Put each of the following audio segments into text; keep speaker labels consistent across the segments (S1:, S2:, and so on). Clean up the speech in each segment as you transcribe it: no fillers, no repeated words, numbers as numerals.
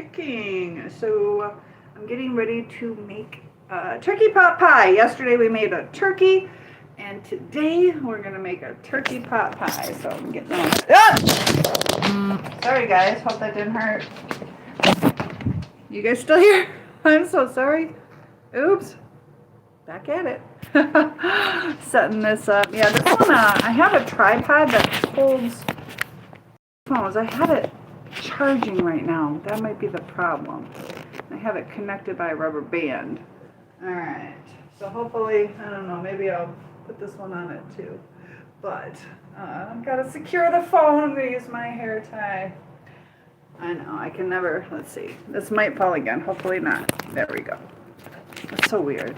S1: cooking. So I'm getting ready to make turkey pot pie. Yesterday we made a turkey, and today we're gonna make a turkey pot pie. So I'm getting on. Sorry guys, hope that didn't hurt. You guys still here? I'm so sorry. Oops. Back at it. Setting this up. Yeah, this one, I have a tripod that holds phones. I have it charging right now. That might be the problem. I have it connected by a rubber band. Alright. So hopefully, I don't know, maybe I'll put this one on it too. But, I've got to secure the phone. I'm going to use my hair tie. I know, I can never, let's see. This might fall again. Hopefully not. There we go. It's so weird.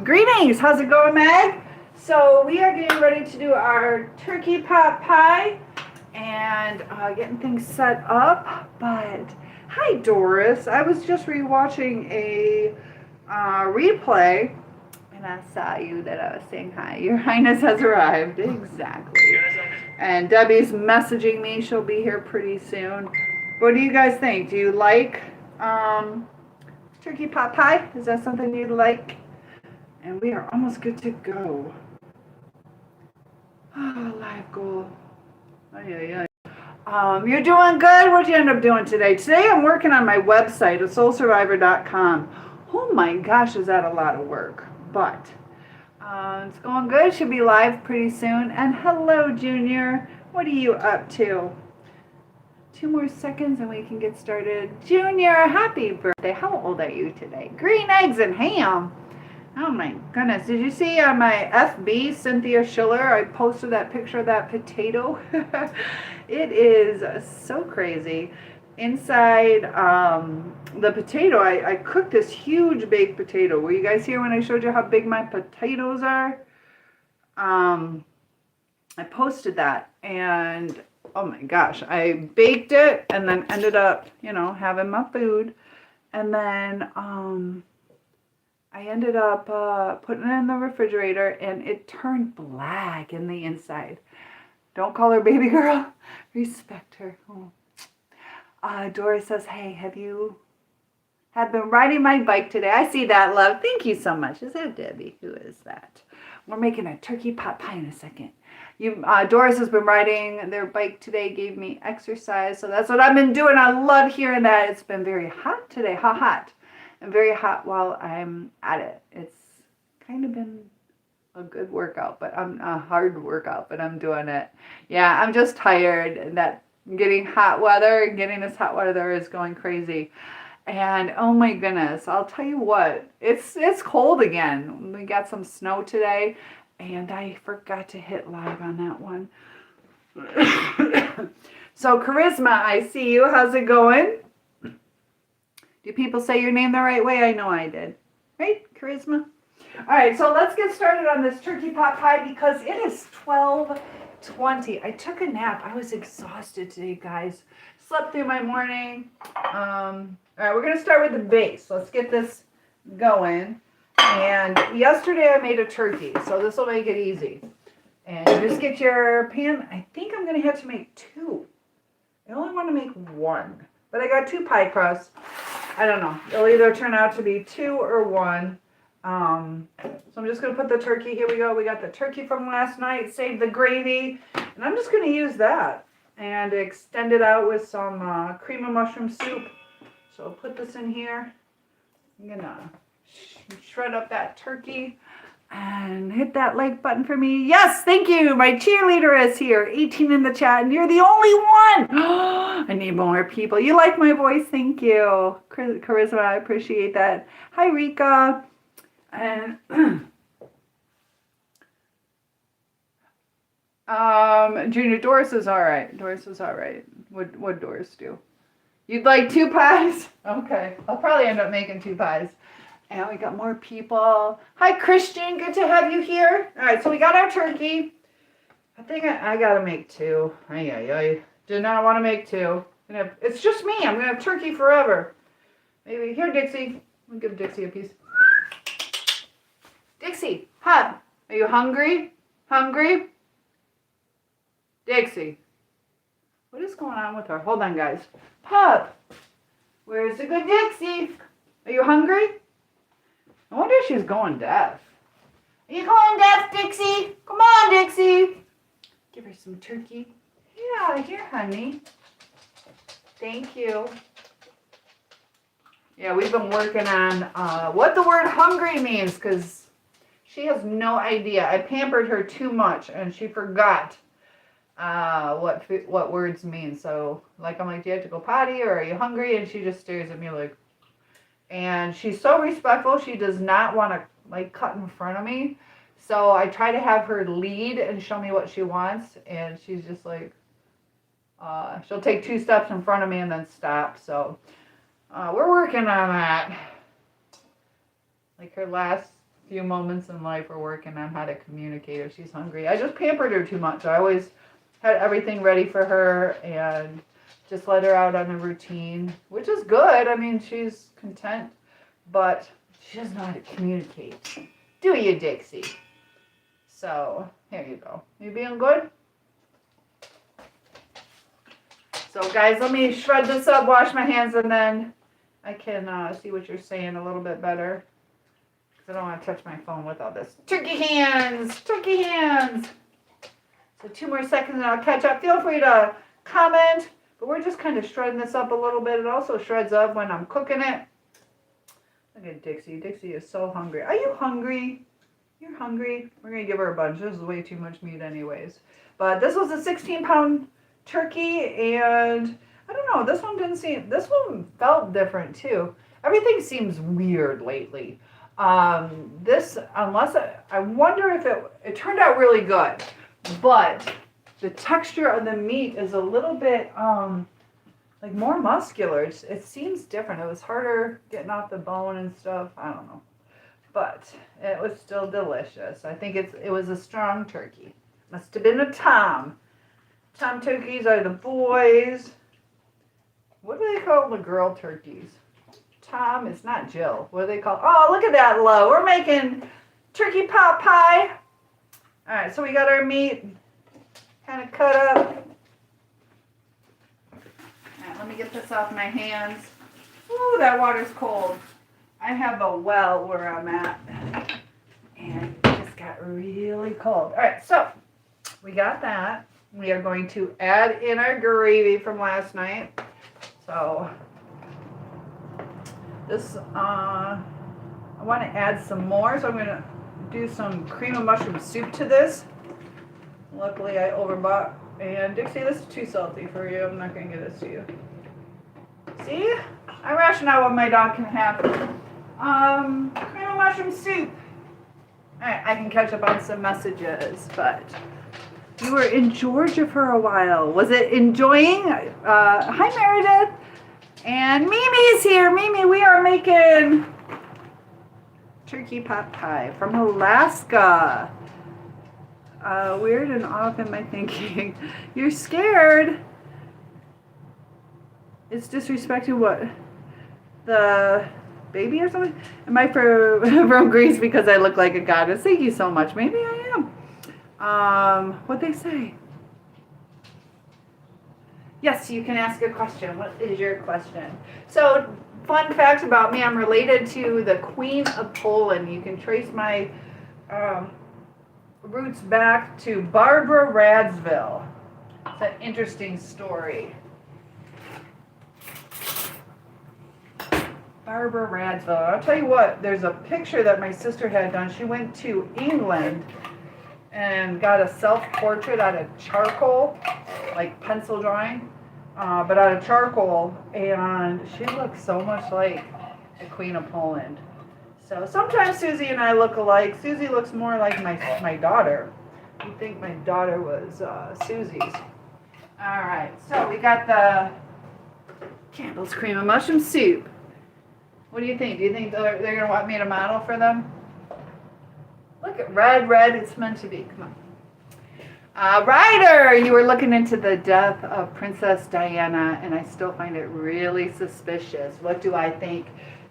S1: Greetings. How's it going, Meg? So we are getting ready to do our turkey pot pie and getting things set up. But hi, Doris. I was just rewatching a replay, and I saw you that I was saying hi. Your Highness has arrived. Exactly. And Debbie's messaging me. She'll be here pretty soon. What do you guys think? Do you like turkey pot pie? Is that something you'd like? And we are almost good to go. Oh, live goal. You're doing good? What'd you end up doing today? Today I'm working on my website, soulsurvivor.com. Oh my gosh, is that a lot of work. But it's going good. Should be live pretty soon. And hello, Junior. What are you up to? 2 more seconds and we can get started. Junior, happy birthday. How old are you today? Green eggs and ham. Oh my goodness. Did you see on my FB, Cynthia Schiller, I posted that picture of that potato? It is so crazy. Inside the potato, I cooked this huge baked potato. Were you guys here when I showed you how big my potatoes are? I posted that, and oh my gosh, I baked it and then ended up, having my food. And then I ended up putting it in the refrigerator, and it turned black in the inside. Don't call her baby girl. Respect her. Oh. Doris says, hey, have been riding my bike today? I see that, love. Thank you so much. Is that Debbie? Who is that? We're making a turkey pot pie in a second. Doris has been riding their bike today, gave me exercise. So that's what I've been doing. I love hearing that. It's been very hot today. Hot. And very hot while I'm at it. It's kind of been a good workout, but a hard workout, but I'm doing it. Yeah, I'm just tired. That getting this hot weather is going crazy. And oh my goodness, I'll tell you what, it's cold again. We got some snow today, and I forgot to hit live on that one. So Charisma, I see you. How's it going? Do people say your name the right way? I know I did. Right, Charisma? All right, so let's get started on this turkey pot pie because it is 12:20. I took a nap. I was exhausted today, guys. Slept through my morning. All right, we're going to start with the base. Let's get this going. And yesterday I made a turkey, so this will make it easy. And just get your pan. I think I'm going to have to make 2. I only want to make 1. But I got 2 pie crusts. I don't know. It'll either turn out to be 2 or 1. So I'm just going to put the turkey. Here we go. We got the turkey from last night. Saved the gravy. And I'm just going to use that. And extend it out with some cream of mushroom soup. So I'll put this in here. I'm going to shred up that turkey. And hit that like button for me. Yes, thank you. My cheerleader is here. 18 in the chat. And you're the only one. I need more people. You like my voice? Thank you. Charisma, I appreciate that. Hi, Rika. And Junior, Doris is all right. Doris is all right. What'd Doris do? You'd like 2 pies? Okay. I'll probably end up making 2 pies. And we got more people. Hi, Christian. Good to have you here. All right, so we got our turkey. I think I got to make 2. I did not want to make 2. It's just me. I'm going to have turkey forever. Maybe. Here, Dixie. I'll give Dixie a piece. Dixie, hon. Are you hungry? Hungry? Dixie. What is going on with her? Hold on, guys. Pup. good Dixie. Are you hungry? I wonder if she's going deaf. Are you going deaf, Dixie? Come on, Dixie. Give her some turkey. Yeah, here, honey. Thank you. Yeah, we've been working on what the word hungry means because she has no idea. I pampered her too much and she forgot what words mean. So, like, I'm like, do you have to go potty or are you hungry? And she just stares at me like, and she's so respectful. She does not want to, like, cut in front of me. So I try to have her lead and show me what she wants. And she's just like, she'll take 2 steps in front of me and then stop. So we're working on that. Like her last few moments in life, we're working on how to communicate if she's hungry. I just pampered her too much. I always had everything ready for her and just let her out on a routine, which is good. I mean, she's content, but she doesn't know how to communicate. Do you, Dixie? So, here you go. You being good? So, guys, let me shred this up, wash my hands, and then I can see what you're saying a little bit better. Because I don't want to touch my phone with all this. Turkey hands! Turkey hands! So 2 more seconds and I'll catch up. Feel free to comment. But we're just kind of shredding this up a little bit. It also shreds up when I'm cooking it. Look at Dixie. Dixie is so hungry. Are you hungry? You're hungry? We're going to give her a bunch. This is way too much meat anyways. But this was a 16-pound turkey. And I don't know. This one felt different too. Everything seems weird lately. I wonder if it turned out really good. But the texture of the meat is a little bit like more muscular. It seems different. It was harder getting off the bone and stuff. I don't know. But it was still delicious. I think it was a strong turkey. Must have been a Tom. Tom turkeys are the boys. What do they call the girl turkeys? Tom, it's not Jill. What do they call? Oh, look at that low. We're making turkey pot pie. All right, so we got our meat kind of cut up. All right, let me get this off my hands. Ooh, that water's cold. I have a well where I'm at, and it just got really cold. All right, so we got that. We are going to add in our gravy from last night. So this, I want to add some more, so I'm going to do some cream of mushroom soup to this. Luckily, I overbought. And Dixie, this is too salty for you. I'm not going to give this to you. See? I ration out what my dog can have. Cream of mushroom soup. Alright, I can catch up on some messages, but you were in Georgia for a while. Was it enjoying? Hi, Meredith. And Mimi's here. Mimi, we are making turkey pot pie from Alaska. Weird and off in my thinking. You're scared. It's disrespecting what? The baby or something? Am I from Greece because I look like a goddess? Thank you so much. Maybe I am. What'd they say? Yes, you can ask a question. What is your question? So, fun fact about me, I'm related to the Queen of Poland. You can trace my roots back to Barbara Radziwill. It's an interesting story. Barbara Radziwill. I'll tell you what, there's a picture that my sister had done. She went to England and got a self-portrait out of charcoal, like pencil drawing, but out of charcoal, and she looks so much like the Queen of Poland. So sometimes Susie and I look alike. Susie looks more like my daughter. You'd think my daughter was Susie's. All right, so we got the Campbell's cream of mushroom soup. What do you think? Do you think they're going to want me to model for them? Look at red, it's meant to be. Come on. Ryder, you were looking into the death of Princess Diana, and I still find it really suspicious. What do I think?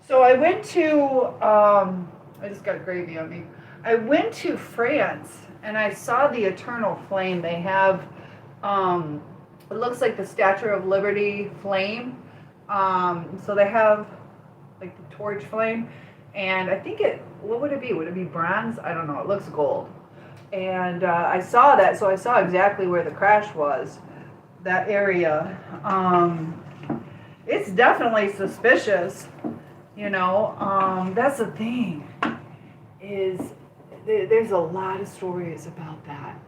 S1: So I went to, I just got gravy on me. I went to France, and I saw the Eternal Flame. They have, it looks like the Statue of Liberty flame So they have like the torch flame, and I think what would it be? Would it be bronze? I don't know. It looks gold. And I saw that, so I saw exactly where the crash was, that area. It's definitely suspicious, you know. That's the thing, is there's a lot of stories about that.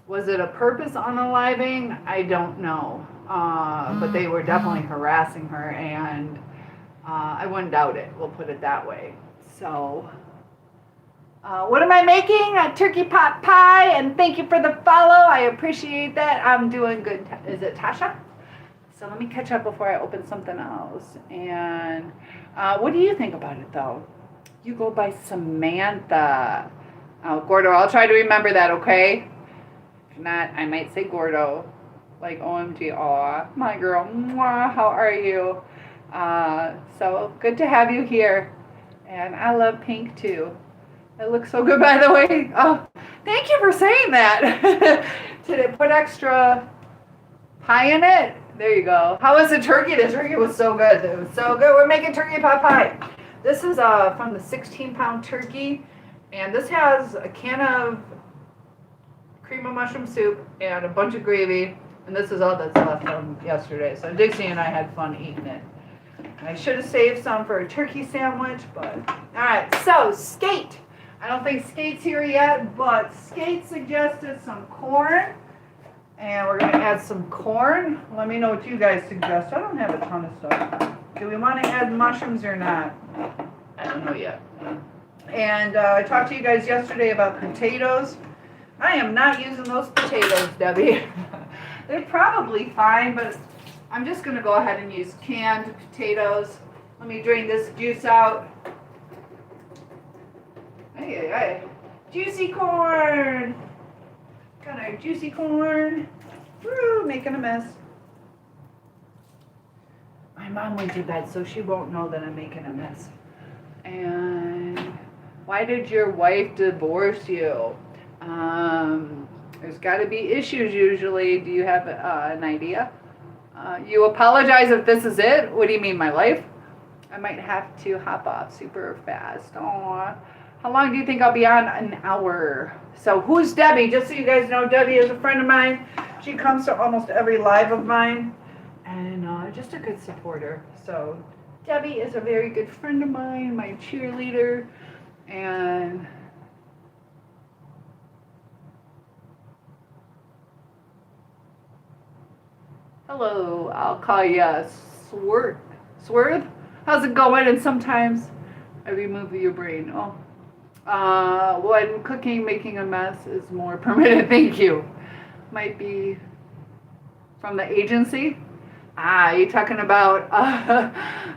S1: Was it a purpose unaliving? I don't know. But they were definitely harassing her, and I wouldn't doubt it. We'll put it that way. So, what am I making? A turkey pot pie, and thank you for the follow. I appreciate that. I'm doing good. Is it Tasha? So let me catch up before I open something else. And what do you think about it, though? You go by Samantha. Oh, Gordo, I'll try to remember that, okay? If not, I might say Gordo. Like, OMG, aw, my girl, mwah, how are you? So good to have you here. And I love pink, too. It looks so good, by the way. Oh, thank you for saying that. Did it put extra pie in it? There you go. How was the turkey? The turkey was so good. It was so good. We're making turkey pot pie. This is from the 16-pound turkey. And this has a can of cream of mushroom soup and a bunch of gravy. And this is all that's left from yesterday. So Dixie and I had fun eating it. I should have saved some for a turkey sandwich, but... Alright, so Skate. I don't think Skate's here yet, but Skate suggested some corn. And we're going to add some corn. Let me know what you guys suggest. I don't have a ton of stuff. Do we want to add mushrooms or not? I don't know yet. And I talked to you guys yesterday about potatoes. I am not using those potatoes, Debbie. They're probably fine, but I'm just going to go ahead and use canned potatoes. Let me drain this juice out. Hey. Juicy corn. Got our juicy corn. Woo, making a mess. My mom went to bed, so she won't know that I'm making a mess. And why did your wife divorce you? There's got to be issues usually. Do you have an idea? You apologize if this is it? What do you mean, my life? I might have to hop off super fast. Aww. How long do you think I'll be on? An hour. So who's Debbie? Just so you guys know, Debbie is a friend of mine. She comes to almost every live of mine. And just a good supporter. So Debbie is a very good friend of mine, my cheerleader. And... hello, I'll call you Swerve. How's it going? And sometimes I remove your brain. When cooking, making a mess is more permitted. Thank you. Might be from the agency. You're talking about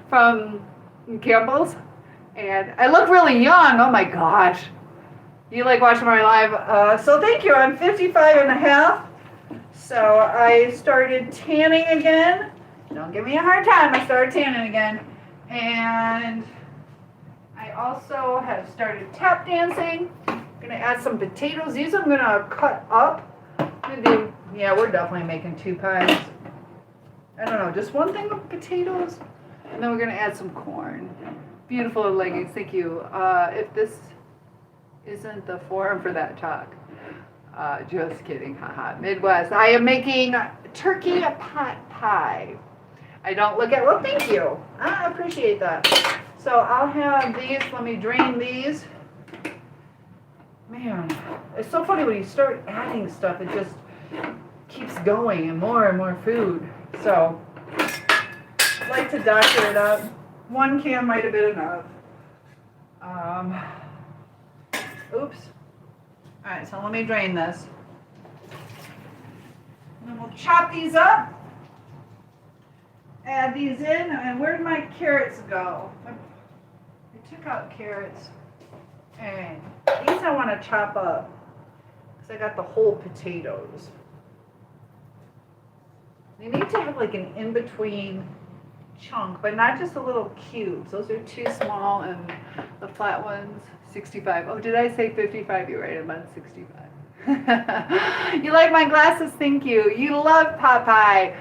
S1: from Campbell's? And I look really young. Oh my gosh. You like watching my live? So thank you. I'm 55 and a half. So I started tanning again. Don't give me a hard time. I started tanning again. And I also have started tap dancing. I'm going to add some potatoes. These I'm going to cut up. Yeah, we're definitely making 2 pies. I don't know, just one thing of potatoes. And then we're going to add some corn. Beautiful leggings. Thank you. If this isn't the forum for that talk. Just kidding, haha. Midwest. I am making turkey pot pie. I don't look at, well, thank you. I appreciate that. So I'll have these, let me drain these. Man, it's so funny when you start adding stuff, it just keeps going and more food. So, I like to doctor it up. 1 can might have been enough. Oops. Alright, so let me drain this. And then we'll chop these up. Add these in. And where'd my carrots go? I took out carrots. And these I want to chop up. Because I got the whole potatoes. They need to have like an in-between chunk, but not just the little cubes. Those are too small, and the flat ones, 65. Oh, did I say 55? You're right, I'm on 65. You like my glasses? Thank you. You love Popeye.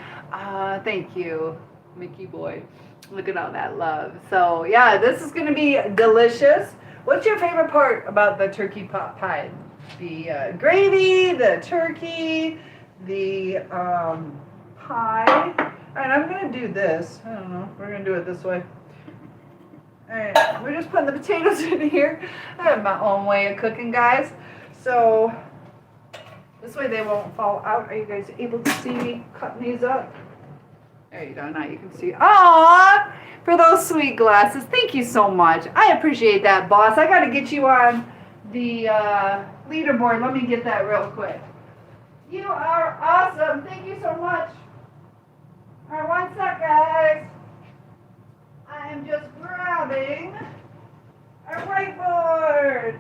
S1: Thank you, Mickey boy. Look at all that love. So yeah, this is gonna be delicious. What's your favorite part about the turkey pot pie? The gravy, the turkey, the pie. All right, I'm gonna do this. I don't know. We're gonna do it this way. All right, we're just putting the potatoes in here. I have my own way of cooking, guys. So this way they won't fall out. Are you guys able to see me cutting these up? There you go. Now you can see. Aww, for those sweet glasses. Thank you so much. I appreciate that, boss. I got to get you on the leaderboard. Let me get that real quick. You are awesome. Thank you so much. All right, one sec, guys. I am just grabbing our whiteboard.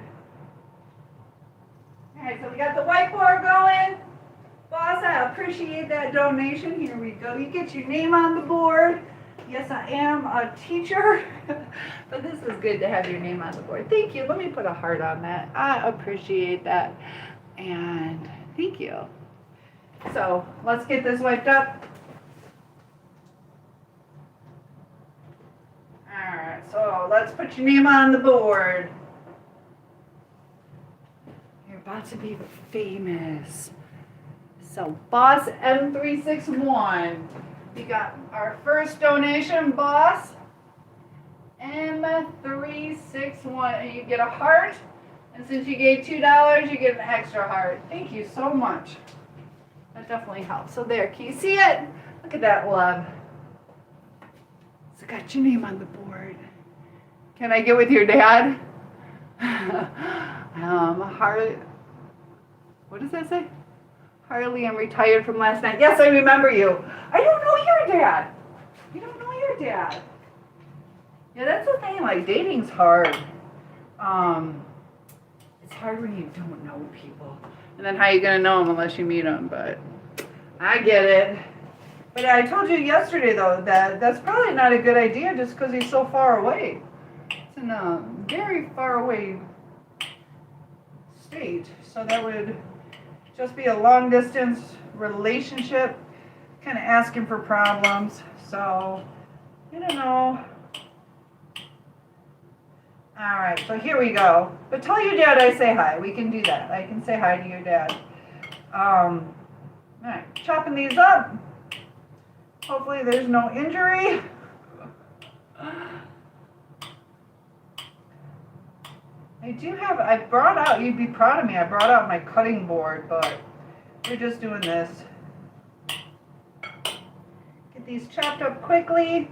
S1: All right, so we got the whiteboard going. Boss, I appreciate that donation. Here we go. You get your name on the board. Yes, I am a teacher, but this is good to have your name on the board. Thank you. Let me put a heart on that. I appreciate that. And thank you. So let's get this wiped up. All right, so let's put your name on the board. You're about to be famous. So Boss M361, we got our first donation, Boss M361, and you get a heart. And since you gave $2, you get an extra heart. Thank you so much. That definitely helps. So there, can you see it? Look at that love. So got your name on the board. Can I get with your dad? Harley. What does that say? Harley, I'm retired from last night. Yes, I remember you. I don't know your dad. You don't know your dad. Yeah, that's the thing. Like, dating's hard. It's hard when you don't know people. And then how are you going to know them unless you meet them? But I get it. But I told you yesterday, though, that that's probably not a good idea just because he's so far away. It's in a very far away state. So that would just be a long distance relationship, kind of asking for problems. So, I don't know. All right, so here we go. But tell your dad I say hi. We can do that. I can say hi to your dad. All right, chopping these up. Hopefully there's no injury. I brought out, you'd be proud of me, I brought out my cutting board, but we're just doing this. Get these chopped up quickly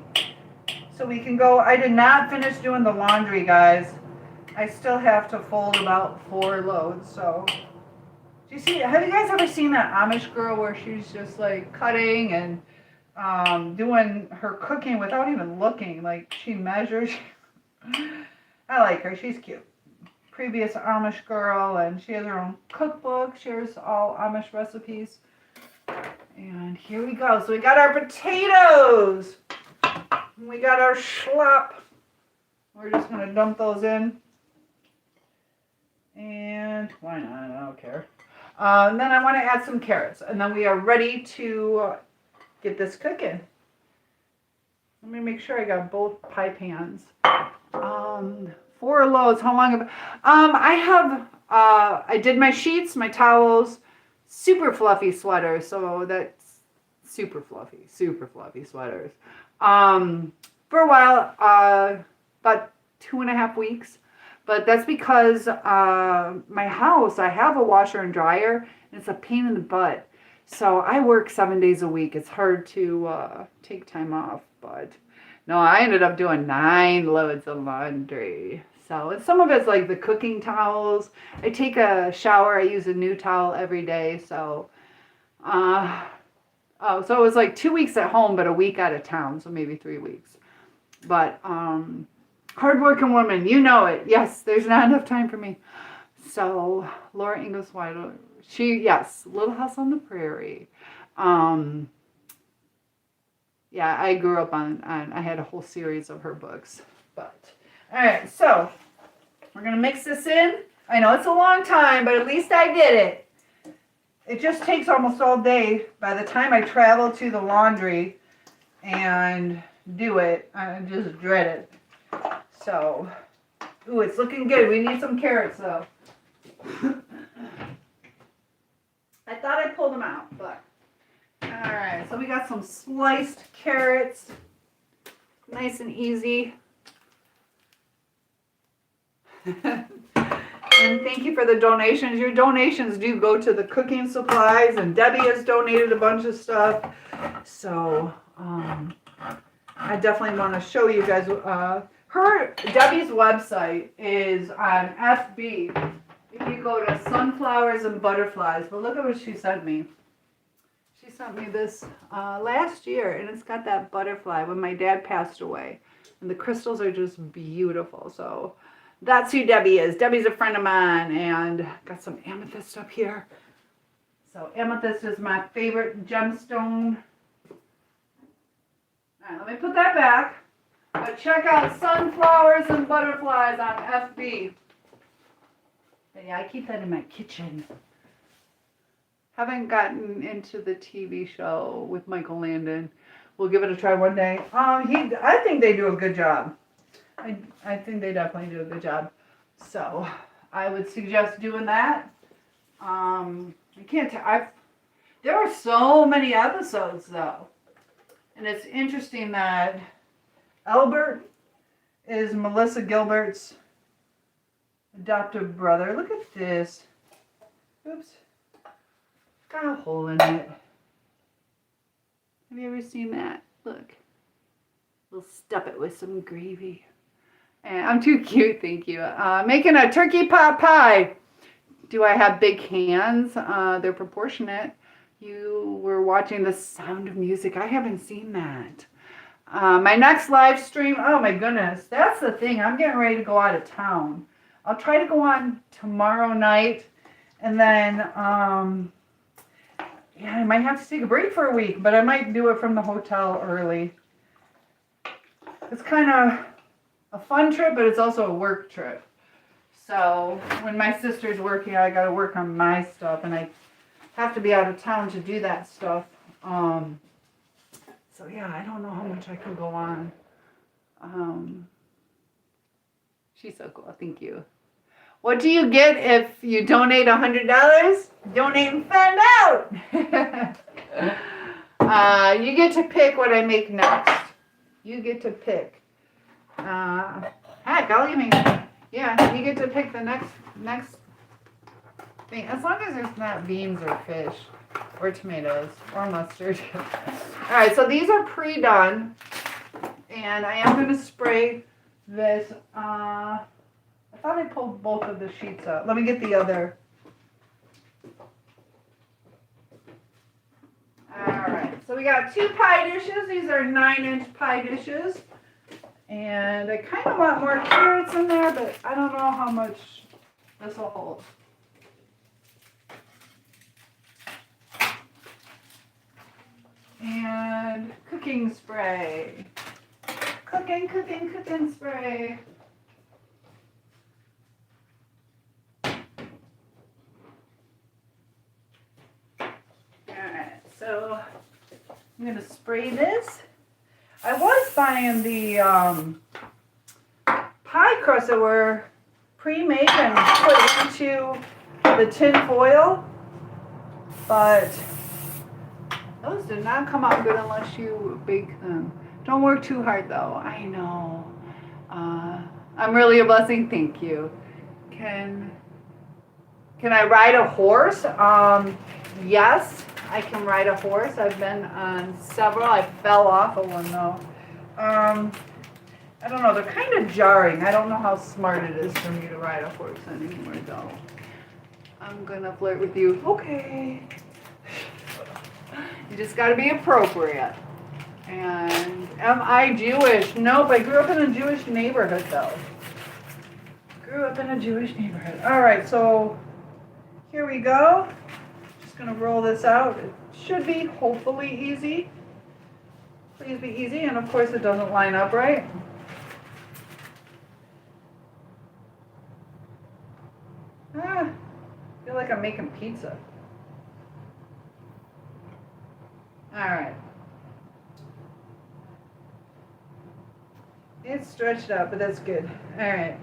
S1: so we can go. I did not finish doing the laundry, guys. I still have to fold about 4 loads, so. Do you see, have you guys ever seen that Amish girl where she's just like cutting and doing her cooking without even looking? Like she measures. I like her, she's cute. Previous Amish girl, and she has her own cookbook, shares all Amish recipes. And here we go. So we got our potatoes. We got our schlop. We're just going to dump those in. And why not? I don't care. And then I want to add some carrots. And then we are ready to get this cooking. Let me make sure I got both pie pans. 4 loads. How long have I did my sheets, my towels, super fluffy sweaters. So that's super fluffy sweaters. For a while, about 2.5 weeks. But that's because my house, I have a washer and dryer, and it's a pain in the butt. So I work 7 days a week. It's hard to take time off, but no, I ended up doing 9 loads of laundry. So and some of it's like the cooking towels. I take a shower. I use a new towel every day. So, so it was like 2 weeks at home, but a week out of town. So maybe 3 weeks. But hardworking woman, you know it. Yes, there's not enough time for me. So Laura Ingalls Wilder, Little House on the Prairie. Yeah, I grew up on I had a whole series of her books. But, all right, so we're going to mix this in. I know it's a long time, but at least I did it. it just takes almost all day. By the time I travel to the laundry and do it, I just dread it. So, ooh, it's looking good. We need some carrots though. I thought I pulled them out, but all right. So we got some sliced carrots, nice and easy. And thank you for the donations. Your donations do go to the cooking supplies, and Debbie has donated a bunch of stuff. So I definitely want to show you guys. Debbie's website is on FB. If you go to Sunflowers and Butterflies, but look at what she sent me. She sent me this last year, and it's got that butterfly when my dad passed away. And the crystals are just beautiful. So that's who Debbie is. Debbie's a friend of mine, and got some amethyst up here. So amethyst is my favorite gemstone. All right, let me put that back. But check out Sunflowers and Butterflies on FB. But yeah, I keep that in my kitchen. Haven't gotten into the TV show with Michael Landon. We'll give it a try one day. I think they do a good job. I think they definitely do a good job. So I would suggest doing that. There are so many episodes though. And it's interesting that Albert is Melissa Gilbert's adoptive brother. Look at this. Oops. Got a hole in it. Have you ever seen that? Look. We'll stuff it with some gravy. And I'm too cute, thank you. Making a turkey pot pie. Do I have big hands? They're proportionate. You were watching The Sound of Music. I haven't seen that. My next live stream, oh my goodness, that's the thing. I'm getting ready to go out of town. I'll try to go on tomorrow night, and then, I might have to take a break for a week, but I might do it from the hotel early. It's kind of a fun trip, but it's also a work trip. So when my sister's working, I got to work on my stuff, and I have to be out of town to do that stuff. So yeah, I don't know how much I can go on. She's so cool. Thank you. What do you get if you donate $100? Donate and find out. You get to pick what I make next. You get to pick. Heck, I'll even. Yeah, you get to pick the next thing, as long as there's not beans or fish or tomatoes or mustard. All right, so these are pre-done, and I am going to spray this. I thought I pulled both of the sheets out. Let me get the other. All right, so we got 2 pie dishes. These are 9-inch pie dishes. And I kind of want more carrots in there, but I don't know how much this will hold. And cooking spray. Cooking spray. Alright, so I'm going to spray this. I was buying the pie crusts that were pre-made and put into the tin foil, but those did not come out good unless you bake them. Don't work too hard though. I know. I'm really a blessing. Thank you. Can I ride a horse? Yes. I can ride a horse. I've been on several. I fell off of one though. I don't know. They're kind of jarring. I don't know how smart it is for me to ride a horse anymore though. I'm gonna flirt with you. Okay. You just got to be appropriate. And am I Jewish? Nope. I grew up in a Jewish neighborhood though. All right. So here we go. Going to roll this out. It should be hopefully easy. Please be easy, and of course it doesn't line up right. I feel like I'm making pizza. Alright. It's stretched out, but that's good. Alright.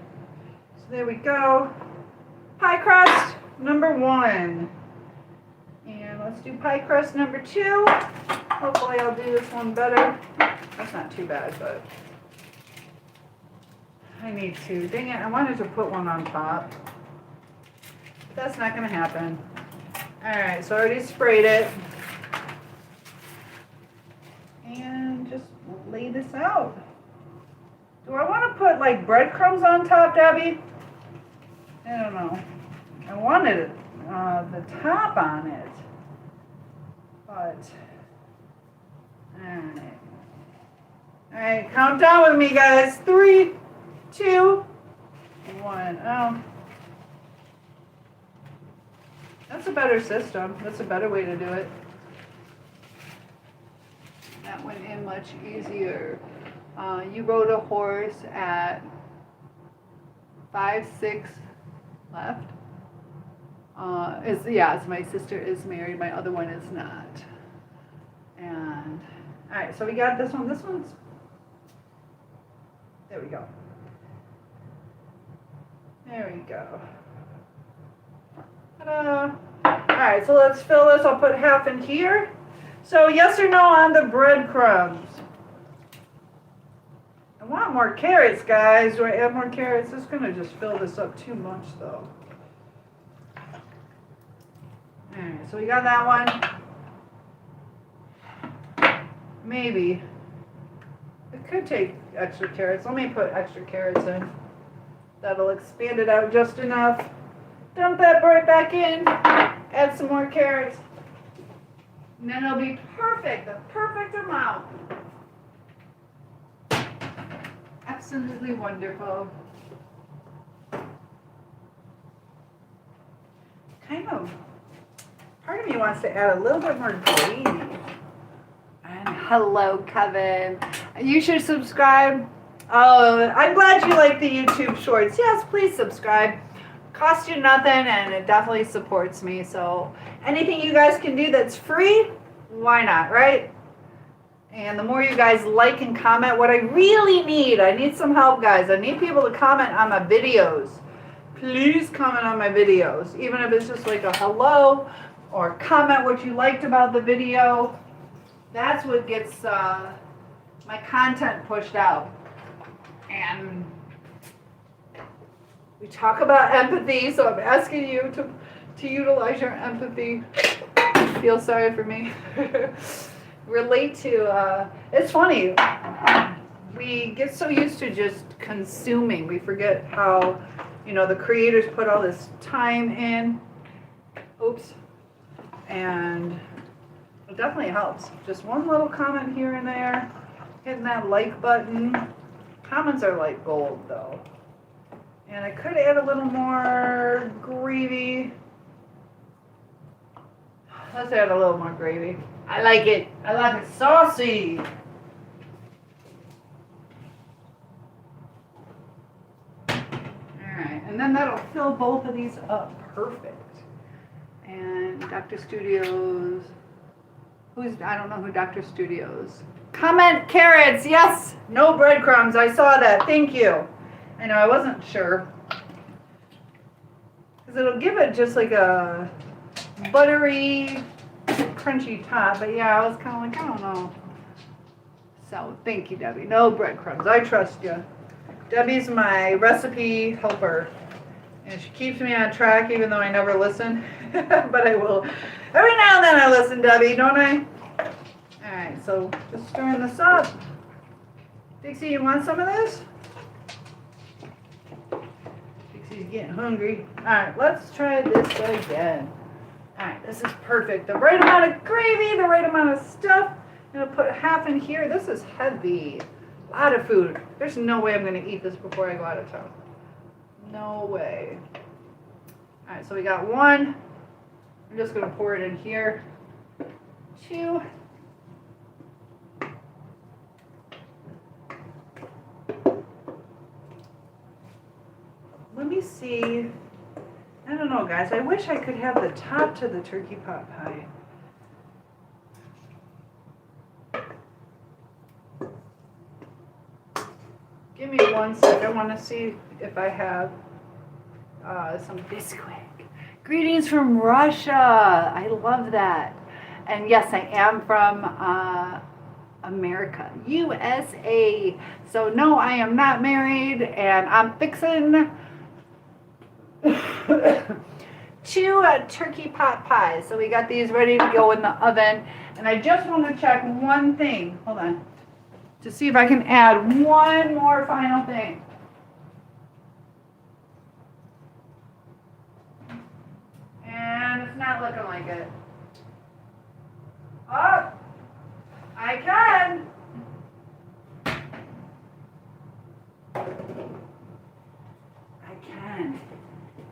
S1: So there we go. Pie crust number 1. And let's do pie crust number 2. Hopefully I'll do this one better. That's not too bad, but I need to. Dang it, I wanted to put one on top. But that's not going to happen. Alright, so I already sprayed it. And just lay this out. Do I want to put like breadcrumbs on top, Debbie? I don't know. I wanted the top on it. But, alright. Alright, count down with me, guys. 3, 2, 1. Oh. That's a better system. That's a better way to do it. That went in much easier. You rode a horse at 5, 6 left. Yes, my sister is married. My other one is not. And all right, so we got this one. This one's there. We go. There we go. Ta-da! All right, so let's fill this. I'll put half in here. So yes or no on the breadcrumbs? I want more carrots, guys. Do I add more carrots? It's going to just fill this up too much, though. Alright, so we got that one. Maybe. It could take extra carrots. Let me put extra carrots in. That'll expand it out just enough. Dump that right back in. Add some more carrots. And then it'll be perfect. The perfect amount. Absolutely wonderful. Kind of, part of me wants to add a little bit more gravy. And hello, Kevin. You should subscribe. Oh, I'm glad you like the YouTube shorts. Yes, please subscribe. Costs you nothing, and it definitely supports me. So anything you guys can do that's free, why not, right? And the more you guys like and comment, what I really need, I need some help, guys. I need people to comment on my videos. Please comment on my videos, even if it's just like a hello, or comment what you liked about the video. That's what gets my content pushed out. And we talk about empathy, so I'm asking you to utilize your empathy. Feel sorry for me. Relate to, it's funny, we get so used to just consuming, we forget how, you know, the creators put all this time in, and it definitely helps. Just one little comment here and there, hitting that like button. Comments are like gold, though. And I could add a little more gravy. Let's add a little more gravy. I like it. I like it saucy. Alright, and then that'll fill both of these up perfect. And Dr. Studios, I don't know who Dr. Studios. Comment carrots, yes. No breadcrumbs, I saw that, thank you. I know, I wasn't sure. Because it'll give it just like a buttery, crunchy top, but yeah, I was kind of like, I don't know. So, thank you, Debbie. No breadcrumbs. I trust you. Debbie's my recipe helper, and she keeps me on track even though I never listen, but I will. Every now and then I listen, Debbie, don't I? Alright, so just stirring this up. Dixie, you want some of this? Dixie's getting hungry. Alright, let's try this again. Alright, this is perfect. The right amount of gravy, the right amount of stuff. I'm going to put half in here. This is heavy. A lot of food. There's no way I'm going to eat this before I go out of town. No way. Alright, so we got one. I'm just going to pour it in here. 2. Let me see. I don't know, guys. I wish I could have the top to the turkey pot pie. Give me 1 second. I want to see if I have some biscuit. Greetings from Russia. I love that. And yes, I am from America, USA. So no, I am not married, and I'm fixing 2 turkey pot pies. So we got these ready to go in the oven. And I just want to check one thing. Hold on. To see if I can add one more final thing. And it's not looking like it. Oh, I can.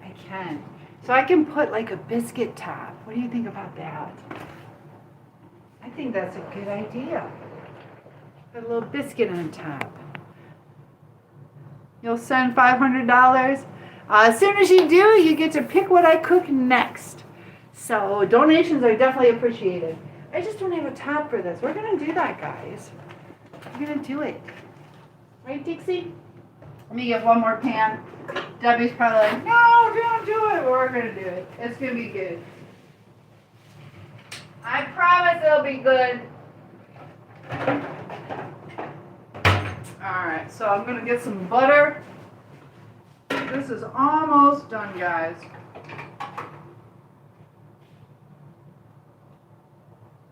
S1: I can. So I can put like a biscuit top. What do you think about that? I think that's a good idea. Put a little biscuit on top. You'll send $500. As soon as you do, you get to pick what I cook next. So donations are definitely appreciated. I just don't have a top for this. We're going to do that, guys. We're going to do it. Right, Dixie? Let me get one more pan. Debbie's probably like, no, don't do it. We're going to do it. It's going to be good. I promise it'll be good. Alright, so I'm going to get some butter. This is almost done, guys.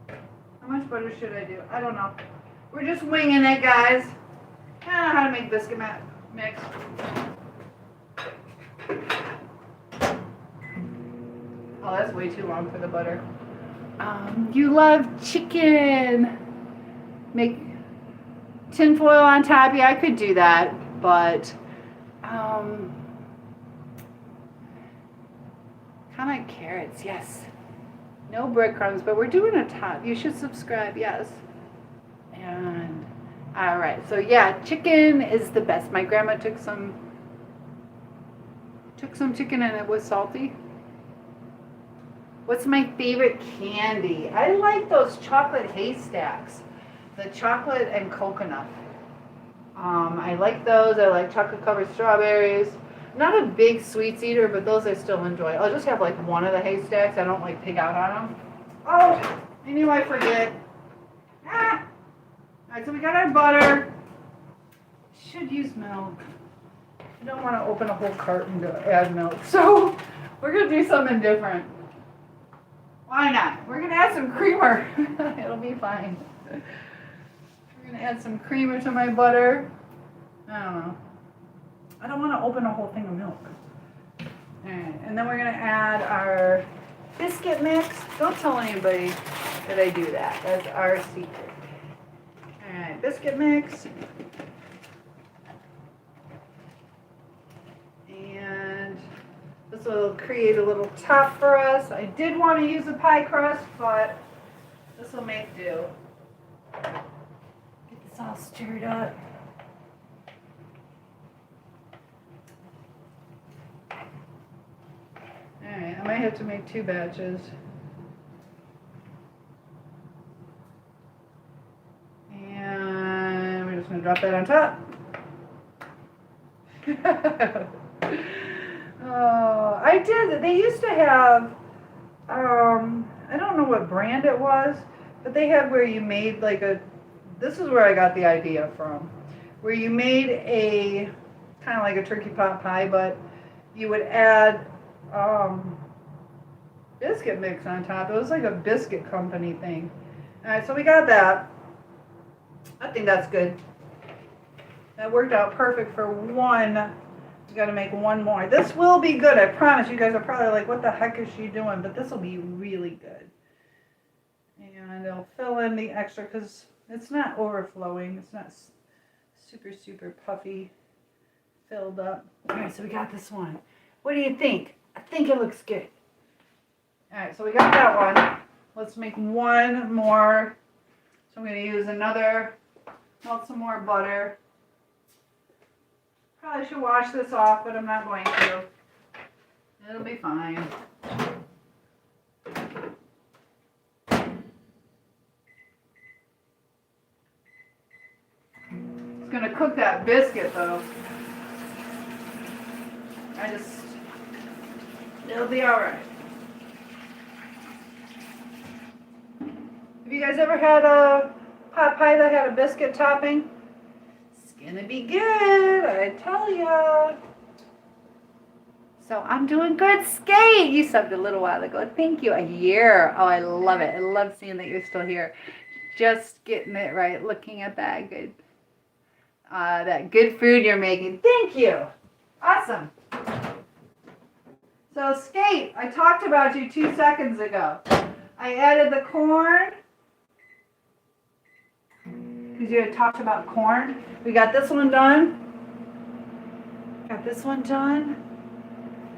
S1: How much butter should I do? I don't know. We're just winging it, guys. I don't know how to make biscuit mix. Oh, that's way too long for the butter. You love chicken. Make tinfoil on top. Yeah, I could do that, but kind of carrots, yes. No breadcrumbs, but we're doing a top. You should subscribe, yes. And all right, so yeah, chicken is the best. My grandma took some chicken and it was salty. What's my favorite candy? I like those chocolate haystacks, the chocolate and coconut. I like those. I like chocolate covered strawberries. Not a big sweets eater, but those I still enjoy. I'll just have like one of the haystacks. I don't like pig out on them. Oh, I knew I forget. Ah! All right, so we got our butter. Should use milk. I don't want to open a whole carton to add milk. So we're going to do something different. Why not? We're going to add some creamer. It'll be fine. We're going to add some creamer to my butter. I don't know. I don't want to open a whole thing of milk. All right, and then we're going to add our biscuit mix. Don't tell anybody that I do that. That's our secret. All right, biscuit mix. And this will create a little top for us. I did want to use a pie crust, but this will make do. Get this all stirred up. Alright, I might have to make 2 batches. And we're just going to drop that on top. Oh, I did. They used to have, I don't know what brand it was, but they had where you made like this is where I got the idea from, where you made a, kind of like a turkey pot pie, but you would add biscuit mix on top. It was like a biscuit company thing. Alright, so we got that. I think that's good. That worked out perfect for one. We got to make one more. This will be good. I promise. You guys are probably like, what the heck is she doing? But this will be really good. And it'll fill in the extra because it's not overflowing. It's not super, super puffy filled up. Alright, so we got this one. What do you think? I think it looks good. Alright, so we got that one. Let's make one more. So I'm going to use melt some more butter. Probably should wash this off, but I'm not going to. It'll be fine. It's going gonna cook that biscuit though. It'll be alright. Have you guys ever had a pot pie that had a biscuit topping? It's gonna be good, I tell ya. So I'm doing good. Skate! You subbed a little while ago. Thank you. A year. Oh, I love it. I love seeing that you're still here. Just getting it right. Looking at that good food you're making. Thank you. Awesome. So Skate, I talked about you 2 seconds ago. I added the corn. Because you had talked about corn. We got this one done. Got this one done.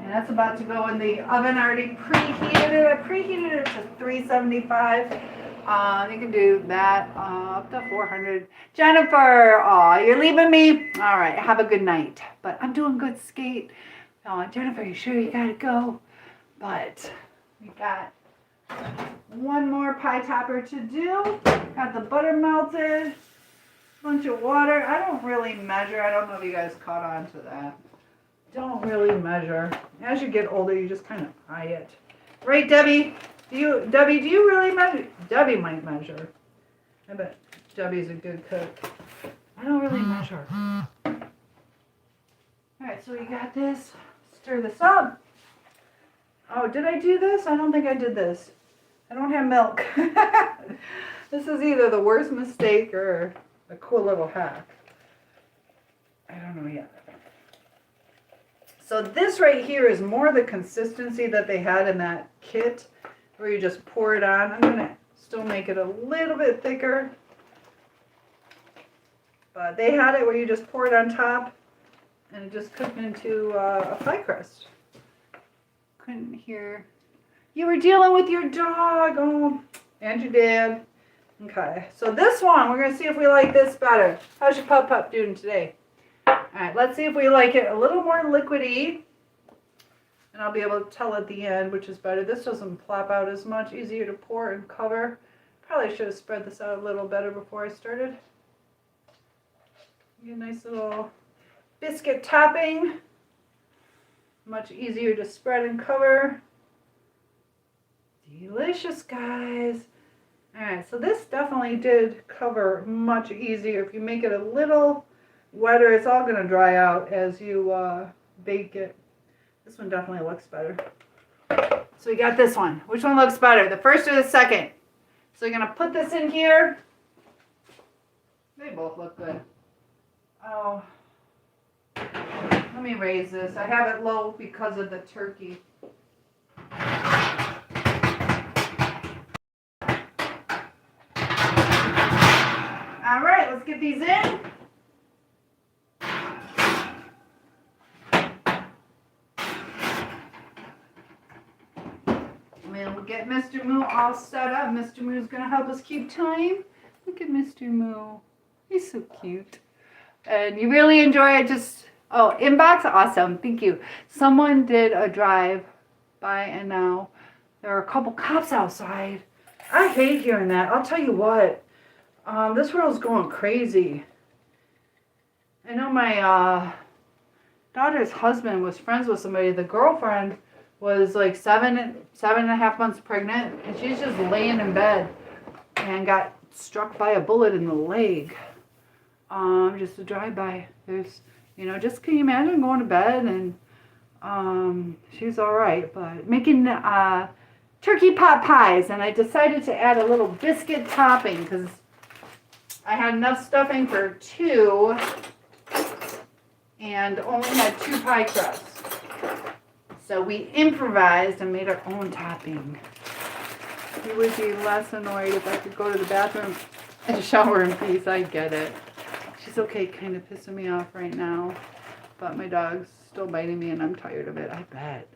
S1: And that's about to go in the oven. I already preheated it. I preheated it to 375. You can do that up to 400. Jennifer, oh, you're leaving me? All right, have a good night. But I'm doing good, Skate. Oh, Jennifer, you sure you gotta go? But we got one more pie topper to do. Got the butter melted. Bunch of water. I don't really measure. I don't know if you guys caught on to that. Don't really measure. As you get older, you just kind of eye it. Right, Debbie? Do you really measure? Debbie might measure. I bet Debbie's a good cook. I don't really measure. All right, so we got this. Stir this up. Oh, did I do this? I don't think I did this. I don't have milk. This is either the worst mistake or a cool little hack. I don't know yet. So this right here is more the consistency that they had in that kit where you just pour it on. I'm going to still make it a little bit thicker. But they had it where you just pour it on top and it just cooked into a pie crust. Couldn't hear. You were dealing with your dog. Oh, and your dad. Okay, so this one, we're going to see if we like this better. How's your pup doing today? Alright, let's see if we like it a little more liquidy. And I'll be able to tell at the end which is better. This doesn't plop out as much. Easier to pour and cover. Probably should have spread this out a little better before I started. Get a nice little biscuit topping. Much easier to spread and cover. Delicious, guys. Alright, so this definitely did cover much easier. If you make it a little wetter, it's all going to dry out as you bake it. This one definitely looks better. So we got this one. Which one looks better, the first or the second? So you're going to put this in here. They both look good. Oh, let me raise this. I have it low because of the turkey. All right, let's get these in. We'll get Mr. Moo all set up. Mr. Moo's going to help us keep time. Look at Mr. Moo. He's so cute. And you really enjoy it. Oh, inbox? Awesome. Thank you. Someone did a drive by and now there are a couple cops outside. I hate hearing that. I'll tell you what. This world's going crazy. I know my daughter's husband was friends with somebody. The girlfriend was like 7.5 months pregnant, and she's just laying in bed and got struck by a bullet in the leg. Just a drive-by. There's, just can you imagine going to bed and she's all right, but making turkey pot pies, and I decided to add a little biscuit topping because I had enough stuffing for 2 and only had 2 pie crusts. So we improvised and made our own topping. You would be less annoyed if I could go to the bathroom and shower in peace. I get it. She's okay, kind of pissing me off right now. But my dog's still biting me and I'm tired of it, I bet.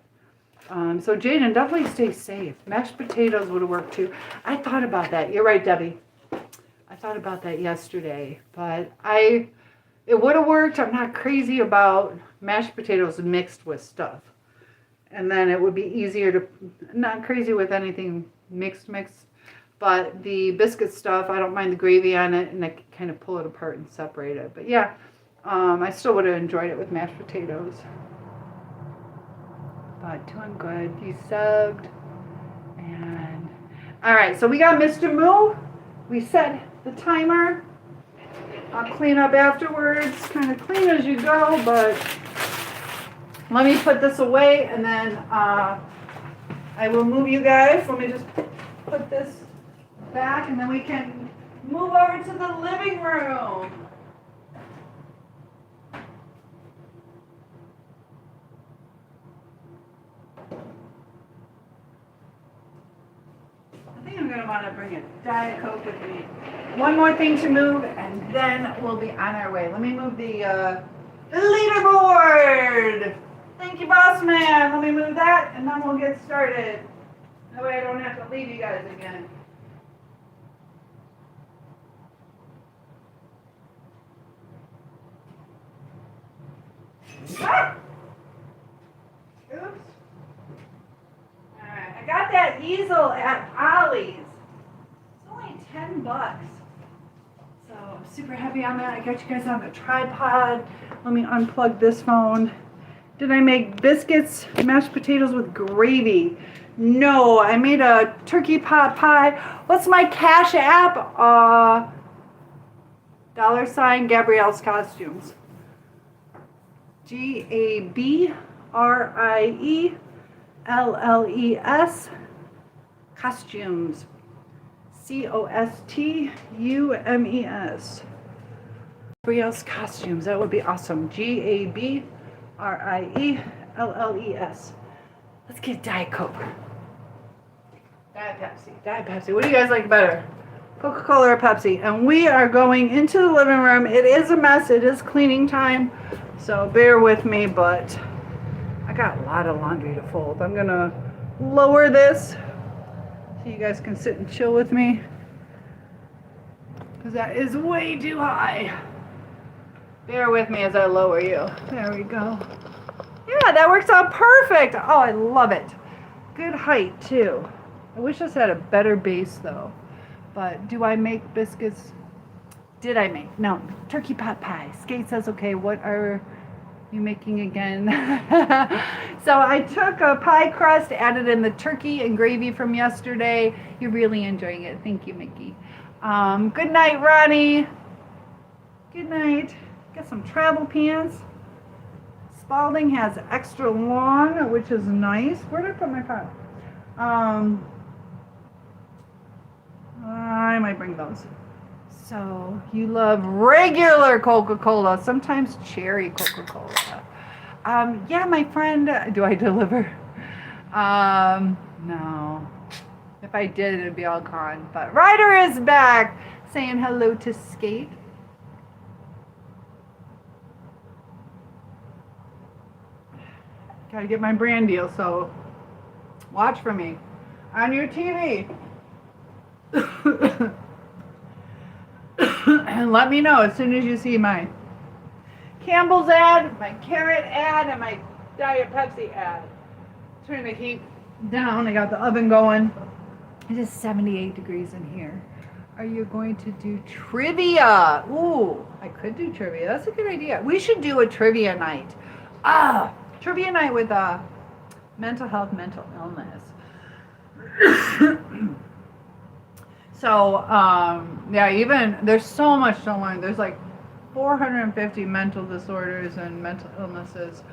S1: So Jaden, definitely stay safe. Mashed potatoes would have worked too. I thought about that. You're right, Debbie. I thought about that yesterday. But it would have worked. I'm not crazy about mashed potatoes mixed with stuff. And then it would be easier to, not crazy with anything mixed. But the biscuit stuff, I don't mind the gravy on it, and I can kind of pull it apart and separate it. But yeah, I still would have enjoyed it with mashed potatoes. But doing good. You subbed. And all right, so we got Mr. Moo. We set the timer. I'll clean up afterwards, kind of clean as you go, but let me put this away and then I will move you guys. Let me just put this back and then we can move over to the living room. I think I'm going to want to bring a Diet Coke with me. One more thing to move and then we'll be on our way. Let me move the leaderboard. Thank you, boss man. Let me move that and then we'll get started. That way I don't have to leave you guys again. Ah! Oops. Alright, I got that easel at Ollie's. It's only $10. So I'm super happy on that. I got you guys on the tripod. Let me unplug this phone. Did I make biscuits, mashed potatoes with gravy? No, I made a turkey pot pie. What's my Cash App? $ Gabrielle's Costumes. GABRIELLES Costumes. COSTUMES. Gabrielle's Costumes. That would be awesome. GABRIELLES. Let's get Diet Coke. Diet Pepsi. What do you guys like better? Coca-Cola or Pepsi? And we are going into the living room. It is a mess. It is cleaning time. So bear with me, but I got a lot of laundry to fold. I'm going to lower this so you guys can sit and chill with me. Because that is way too high. Bear with me as I lower you. There we go. Yeah, that works out perfect. Oh, I love it. Good height, too. I wish this had a better base, though. But do I make biscuits? Did I make? No. Turkey pot pie. Skate says, okay, what are you making again? So I took a pie crust, added in the turkey and gravy from yesterday. You're really enjoying it. Thank you, Mickey. Good night, Ronnie. Good night. Got some travel pants. Spalding has extra long, which is nice. Where did I put my pot? I might bring those. So you love regular Coca-Cola, sometimes cherry Coca-Cola. Yeah, my friend, do I deliver? No. If I did, it'd be all gone. But Ryder is back, saying hello to Skate. Gotta get my brand deal, so watch for me on your TV. And let me know as soon as you see my Campbell's ad, my carrot ad, and my Diet Pepsi ad. Turn the heat down. I got the oven going. It is 78 degrees in here. Are you going to do trivia? Ooh, I could do trivia. That's a good idea. We should do a trivia night. Trivia night with mental health, mental illness. So, yeah, even there's so much to learn. There's like 450 mental disorders and mental illnesses.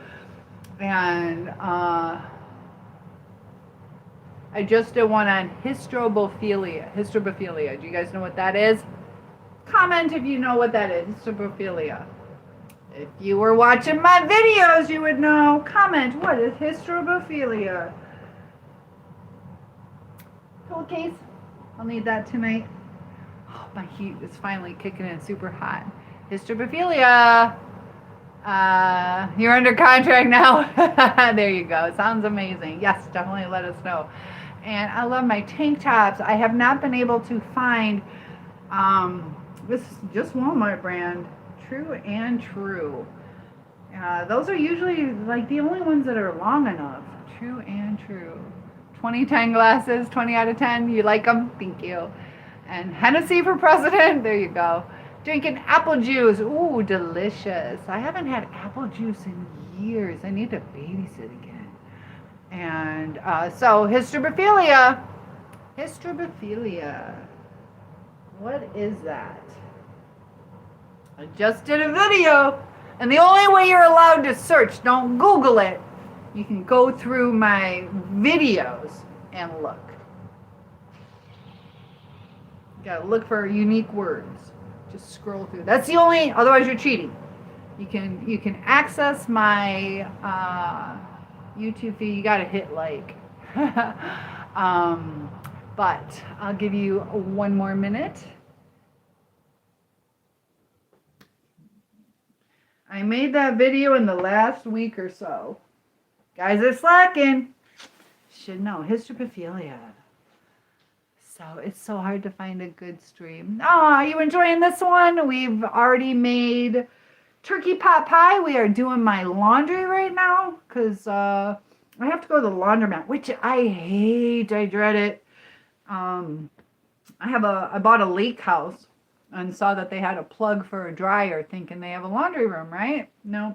S1: And I just did one on histrobophilia. Histrobophilia. Do you guys know what that is? Comment if you know what that is. Histrobophilia. If you were watching my videos, you would know. Comment, what is histrobophilia? Pillowcase. I'll need that tonight. Oh, my heat is finally kicking in super hot. Histrobophilia. You're under contract now. There you go. Sounds amazing. Yes, definitely let us know. And I love my tank tops. I have not been able to find this is just Walmart brand. True and True. Those are usually like the only ones that are long enough. True and True. 2010 glasses, 20 out of 10. You like them? Thank you. And Hennessy for president. There you go. Drinking apple juice. Ooh, delicious. I haven't had apple juice in years. I need to babysit again. And so histrobophilia. Histrobophilia. What is that? I just did a video. And the only way you're allowed to search, don't Google it. You can go through my videos and look. You gotta look for unique words. Just scroll through. That's the only, otherwise you're cheating. You can access my YouTube feed. You gotta hit like. But I'll give you one more minute. I made that video in the last week or so. Guys are slacking. Should know. Histrobophilia. So it's so hard to find a good stream. Oh, are you enjoying this one? We've already made turkey pot pie. We are doing my laundry right now because I have to go to the laundromat, which I hate. I dread it. I bought a lake house and saw that they had a plug for a dryer, thinking they have a laundry room, right? No.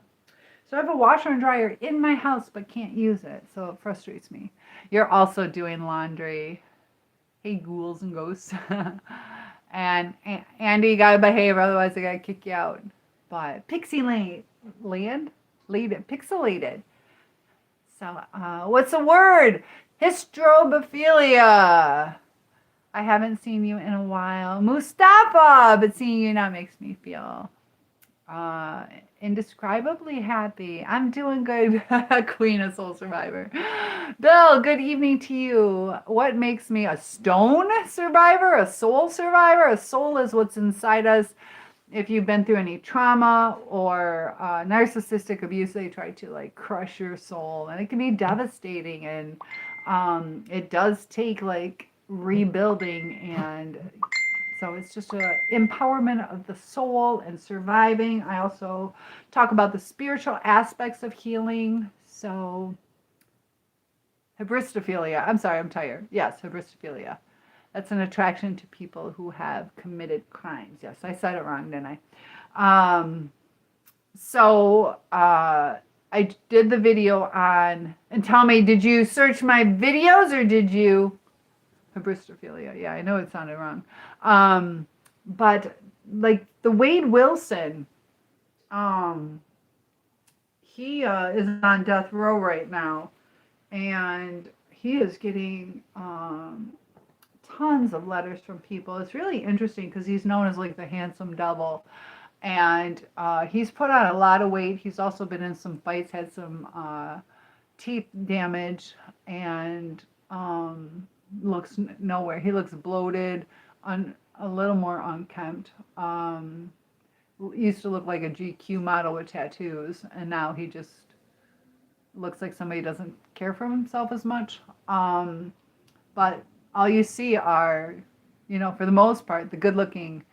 S1: So I have a washer and dryer in my house, but can't use it. So it frustrates me. You're also doing laundry. Hey, ghouls and ghosts. And Andy, you gotta behave, otherwise I gotta kick you out. But pixelated. So, what's the word? Histrobophilia. I haven't seen you in a while. Mustafa, but seeing you now makes me feel indescribably happy. I'm doing good. Queen of Soul Survivor. Bill, good evening to you. What makes me a stone survivor? A soul survivor? A soul is what's inside us. If you've been through any trauma or narcissistic abuse, they try to like crush your soul, and it can be devastating. And it does take like rebuilding, and so it's just an empowerment of the soul and surviving. I also talk about the spiritual aspects of healing. So hybristophilia. I'm sorry, I'm tired. Yes, hybristophilia. That's an attraction to people who have committed crimes. Yes, I said it wrong, didn't I? I did the video on, and tell me, did you search my videos or did you? Hybristophilia. Yeah, I know it sounded wrong. But like the Wade Wilson, he is on death row right now, and he is getting tons of letters from people. It's really interesting because he's known as like the handsome devil, and he's put on a lot of weight. He's also been in some fights, had some teeth damage, and looks nowhere. He looks bloated, a little more unkempt. Used to look like a GQ model with tattoos, and now he just looks like somebody doesn't care for himself as much. But all you see are, for the most part, the good-looking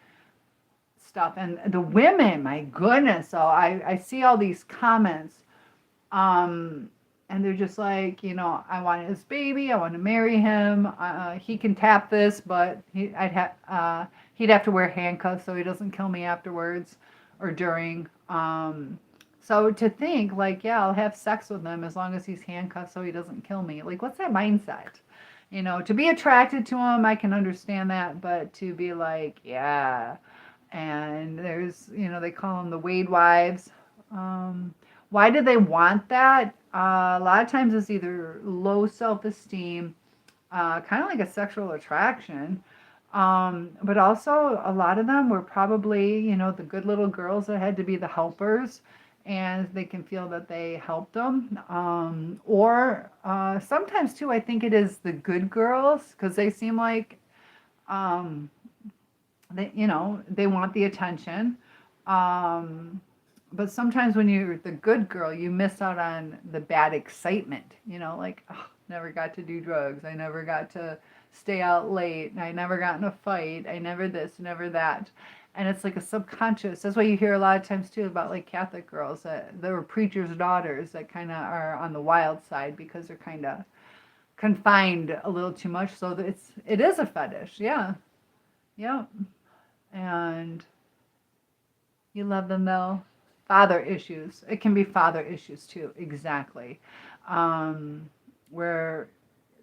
S1: stuff. And the women, my goodness. So I see all these comments, and they're just like, I want his baby. I want to marry him. He can tap this, but he'd have to wear handcuffs so he doesn't kill me afterwards or during. So to think like, yeah, I'll have sex with him as long as he's handcuffed so he doesn't kill me. Like, what's that mindset? To be attracted to him, I can understand that, but to be like, yeah. And there's, they call them the Wade wives. Why do they want that? A lot of times it's either low self-esteem, kind of like a sexual attraction, but also a lot of them were probably, the good little girls that had to be the helpers, and they can feel that they helped them. Or sometimes too, I think it is the good girls, because they seem like they want the attention. But sometimes when you're the good girl, you miss out on the bad excitement, like, oh, never got to do drugs. I never got to stay out late. I never got in a fight. I never this, never that. And it's like a subconscious. That's why you hear a lot of times too about like Catholic girls that there were preachers' daughters that kind of are on the wild side because they're kind of confined a little too much, so that it is a fetish. Yeah. Yeah. And you love them though. Father issues. It can be father issues too. Exactly. Where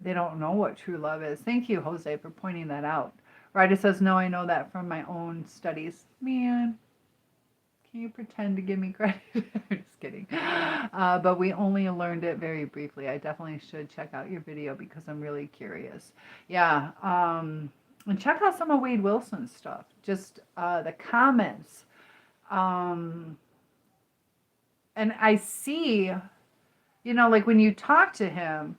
S1: they don't know what true love is. Thank you, Jose, for pointing that out. Ryder says, no, I know that from my own studies. Man, can you pretend to give me credit? Just kidding. But we only learned it very briefly. I definitely should check out your video because I'm really curious. Yeah. And check out some of Wade Wilson's stuff. Just the comments. And I see, like when you talk to him,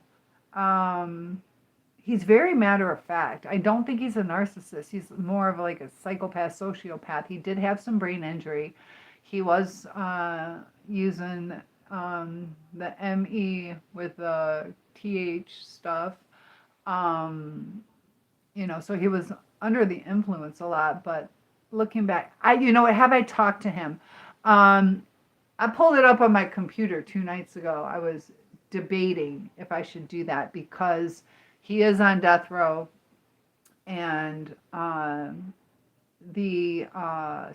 S1: he's very matter of fact. I don't think he's a narcissist. He's more of like a psychopath, sociopath. He did have some brain injury. He was using the ME with the TH stuff. So he was under the influence a lot. But looking back, have I talked to him? I pulled it up on my computer 2 nights ago. I was debating if I should do that because he is on death row, and the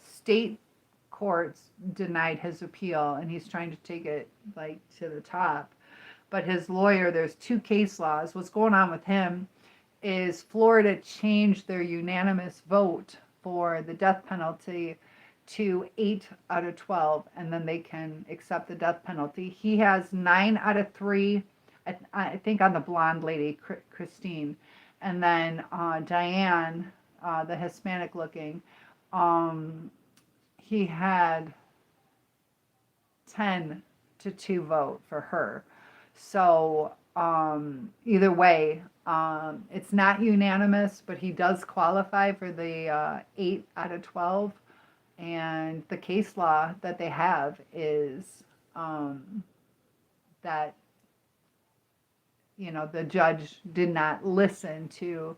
S1: state courts denied his appeal, and he's trying to take it like to the top. But his lawyer, there's 2 case laws. What's going on with him is Florida changed their unanimous vote for the death penalty to 8 out of 12, and then they can accept the death penalty. He has 9 out of 3, I think, on the blonde lady, Christine. And then Diane, the Hispanic looking, he had 10 to 2 vote for her. So either way, it's not unanimous, but he does qualify for the 8 out of 12. And the case law that they have is that, the judge did not listen to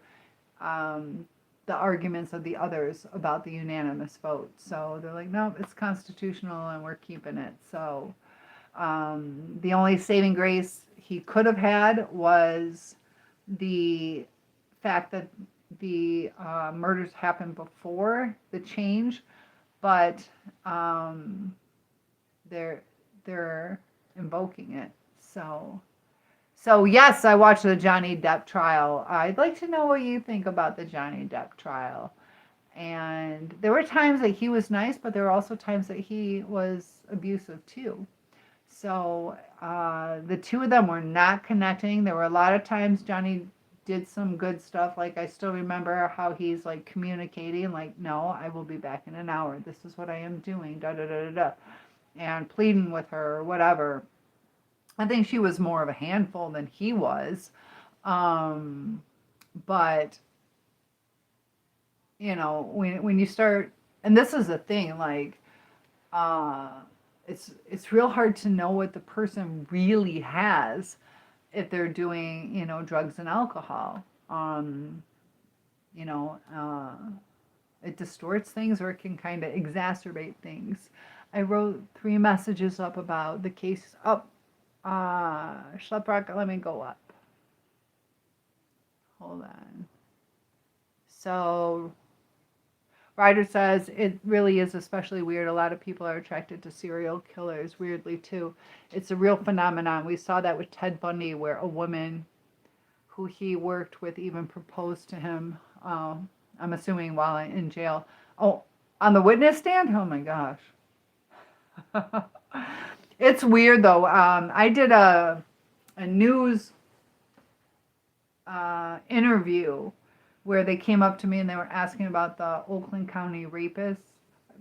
S1: the arguments of the others about the unanimous vote. So they're like, no, it's constitutional and we're keeping it. So the only saving grace he could have had was the fact that the murders happened before the change. But they're invoking it. So yes, I watched the Johnny Depp trial. I'd like to know what you think about the Johnny Depp trial. And there were times that he was nice, but there were also times that he was abusive too. So the 2 of them were not connecting. There were a lot of times Johnny did some good stuff. Like I still remember how he's like communicating, like, no, I will be back in an hour. This is what I am doing, da da da da da, and pleading with her or whatever. I think she was more of a handful than he was. But when you start, and this is the thing, like, it's real hard to know what the person really has if they're doing, drugs and alcohol. It distorts things, or it can kind of exacerbate things. I wrote 3 messages up about the case. Schleprock, let me go up. Hold on. So Ryder says it really is especially weird. A lot of people are attracted to serial killers, weirdly too. It's a real phenomenon. We saw that with Ted Bundy, where a woman who he worked with even proposed to him, I'm assuming while in jail. Oh, on the witness stand? Oh my gosh. It's weird though. I did a news interview where they came up to me and they were asking about the Oakland County rapist.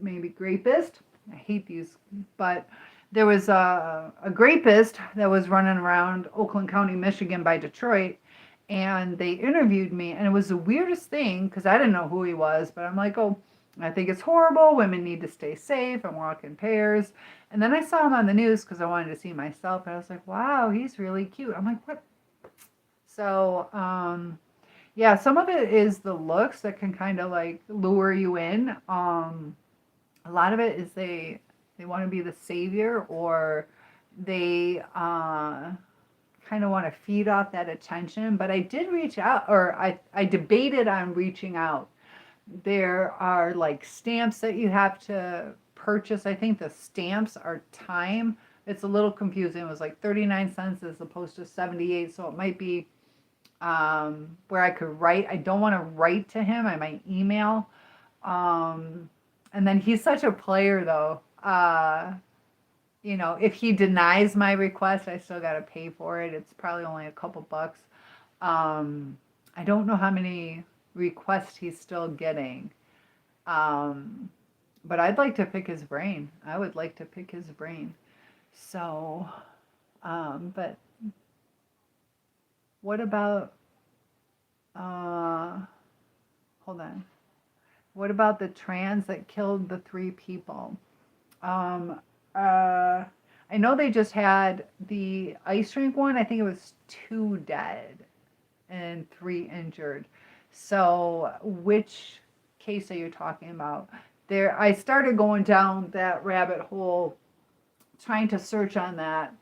S1: I hate these, but there was a grapist that was running around Oakland County, Michigan by Detroit, and they interviewed me, and it was the weirdest thing because I didn't know who he was, but I'm like, oh, I think it's horrible. Women need to stay safe and walk in pairs. And then I saw him on the news because I wanted to see myself, and I was like, wow, he's really cute. I'm like, what? So, yeah, some of it is the looks that can kind of like lure you in. A lot of it is they want to be the savior, or they kind kind of want to feed off that attention, but I did reach out, or I debated on reaching out. There are like stamps that you have to purchase. I think the stamps are time. It's a little confusing. It was like 39 cents as opposed to 78. So it might be where I could write. I don't want to write to him. I might email. And then he's such a player though. You know, if he denies my request, I still got to pay for it. It's probably only a couple bucks. I don't know how many requests he's still getting. But I'd like to pick his brain. I would like to pick his brain. So, but what about, hold on. What about the trans that killed the 3 people? I know they just had the ice rink one. I think it was 2 dead and 3 injured. So which case are you talking about? There, I started going down that rabbit hole, trying to search on that,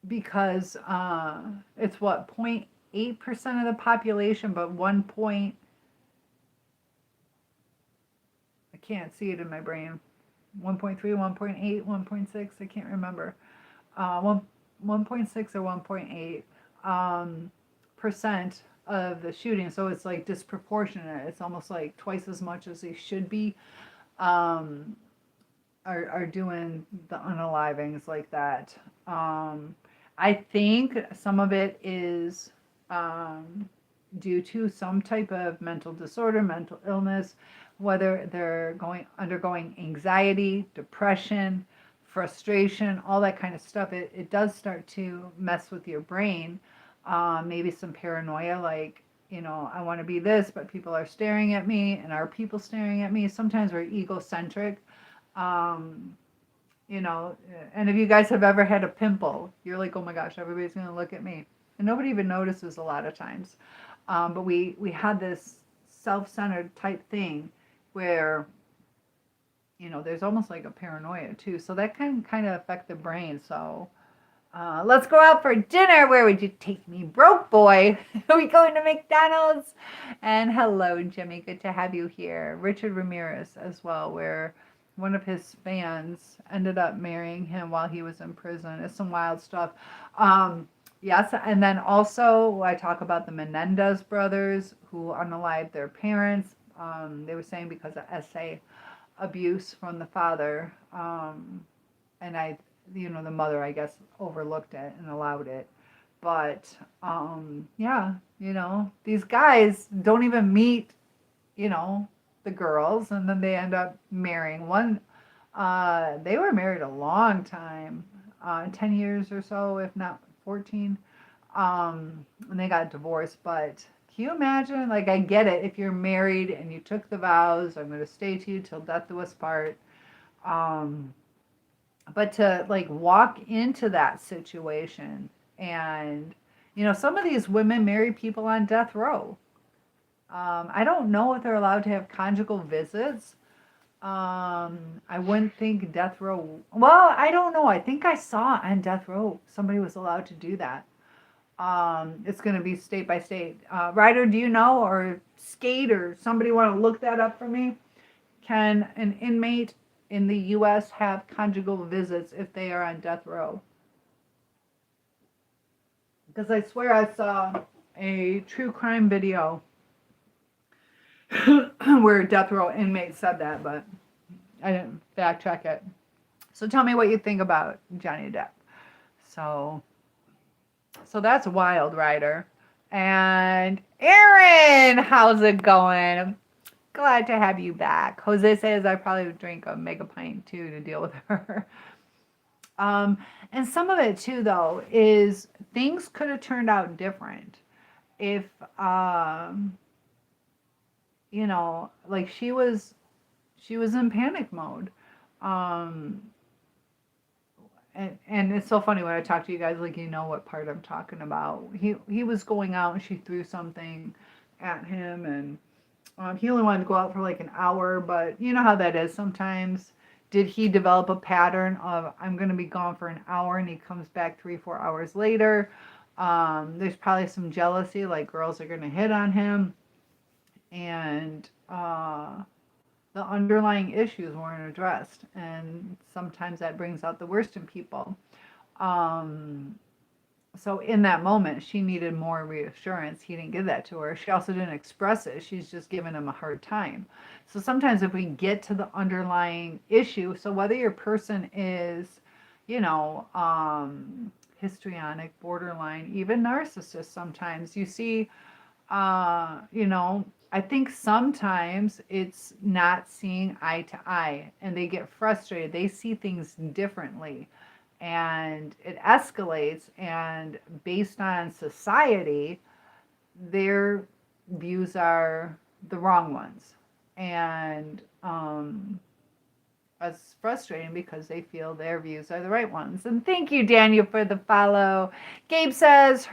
S1: because it's what, 0.8% of the population, but I can't see it in my brain. 1.3, 1.8, 1.6, I can't remember. 1.6 or 1.8 percent of the shooting. So it's like disproportionate. It's almost like twice as much as they should be are doing the unalivings like that. I think some of it is due to some type of mental disorder, mental illness, whether they're undergoing anxiety, depression, frustration, all that kind of stuff. It does start to mess with your brain. Maybe some paranoia, like, you know, I want to be this, but people are staring at me, and are people staring at me? Sometimes we're egocentric. You know, and if you guys have ever had a pimple, you're like, oh my gosh, everybody's going to look at me. And nobody even notices a lot of times. But we had this self-centered type thing where, you know, there's almost like a paranoia too. So that can kind of affect the brain. So let's go out for dinner. Where would you take me, broke boy? Are we going to McDonald's? And hello, Jimmy. Good to have you here. Richard Ramirez as well, where one of his fans ended up marrying him while he was in prison. It's some wild stuff. Yes, and then also I talk about the Menendez brothers who unalived their parents. They were saying because of SA abuse from the father. And the mother, I guess, overlooked it and allowed it. But, yeah, you know, these guys don't even meet, you know, the girls, and then they end up marrying one. They were married a long time, 10 years or so, if not 14. And they got divorced. But can you imagine? Like, I get it. If you're married and you took the vows, I'm going to stay to you till death do us part. But to like walk into that situation, and, you know, some of these women marry people on death row. I don't know if they're allowed to have conjugal visits. I wouldn't think death row. Well, I don't know. I think I saw on death row somebody was allowed to do that. It's going to be state by state. Ryder, do you know, or Skate, or somebody want to look that up for me? Can an inmate in the U.S. have conjugal visits if they are on death row? Because I swear I saw a true crime video where a death row inmate said that, but I didn't fact check it. So tell me what you think about Johnny Depp. So that's wild, Ryder. And Erin, how's it going? I'm glad to have you back. Jose says I probably would drink a mega pint too to deal with her. And some of it too, though, is things could have turned out different if, you know, like she was in panic mode. And it's so funny when I talk to you guys, like, you know what part I'm talking about. He was going out and she threw something at him, and he only wanted to go out for like an hour, but you know how that is sometimes. Did he develop a pattern of I'm going to be gone for an hour and he comes back 3-4 hours later? There's probably some jealousy, like girls are going to hit on him, and the underlying issues weren't addressed, and sometimes that brings out the worst in people. Um, so in that moment, she needed more reassurance. He didn't give that to her. She also didn't express it. She's just giving him a hard time. So sometimes if we get to the underlying issue, so whether your person is, histrionic, borderline, even narcissist, sometimes you see, I think sometimes it's not seeing eye to eye and they get frustrated. They see things differently and it escalates, and based on society their views are the wrong ones, and it's frustrating because they feel their views are the right ones. And thank you, Daniel, for the follow. Gabe says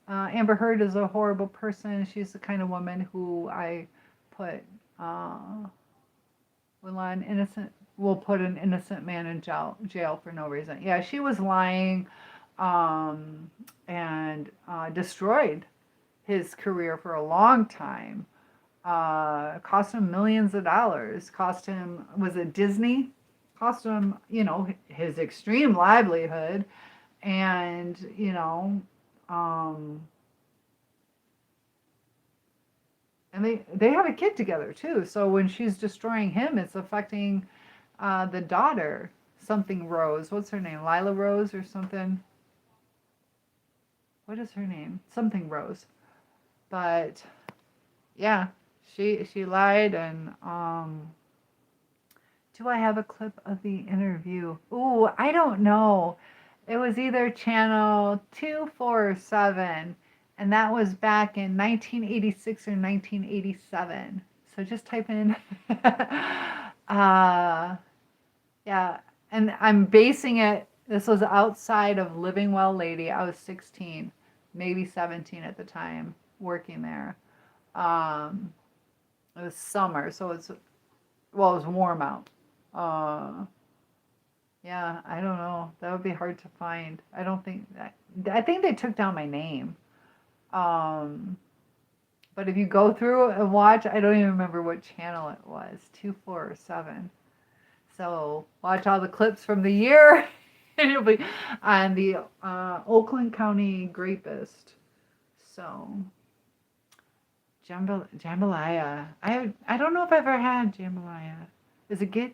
S1: Amber Heard is a horrible person. She's the kind of woman who I put will put an innocent man in jail for no reason. Yeah, she was lying and destroyed his career for a long time. Cost him millions of dollars. Cost him, was it Disney? Cost him, his extreme livelihood. And, and they have a kid together too. So when she's destroying him, it's affecting the daughter, something Rose. What's her name? Lila Rose or something? What is her name? Something Rose. But yeah, she lied. And do I have a clip of the interview? Ooh, I don't know. It was either channel 247, and that was back in 1986 or 1987. So just type in yeah, and I'm basing it, this was outside of Living Well Lady. I was 16, maybe 17 at the time, working there. It was summer, so it was warm out. Yeah, I don't know. That would be hard to find. I don't think that. I think they took down my name. But if you go through and watch, I don't even remember what channel it was, 247. So watch all the clips from the year, and you'll be on the Oakland County Grapist. So jambalaya. I don't know if I've ever had jambalaya. Is it good?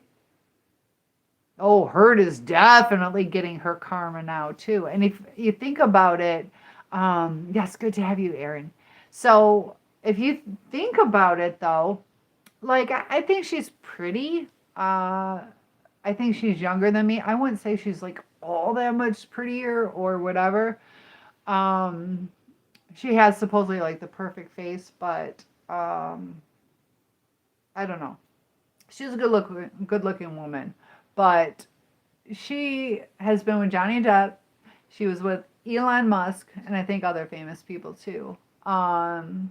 S1: Oh, Heard is definitely getting her karma now too. And if you think about it, yes, good to have you, Erin. So if you think about it though, like I think she's pretty. I think she's younger than me. I wouldn't say she's like all that much prettier or whatever. She has supposedly like the perfect face, but I don't know. She's a good looking woman, but she has been with Johnny Depp. She was with Elon Musk, and I think other famous people too. And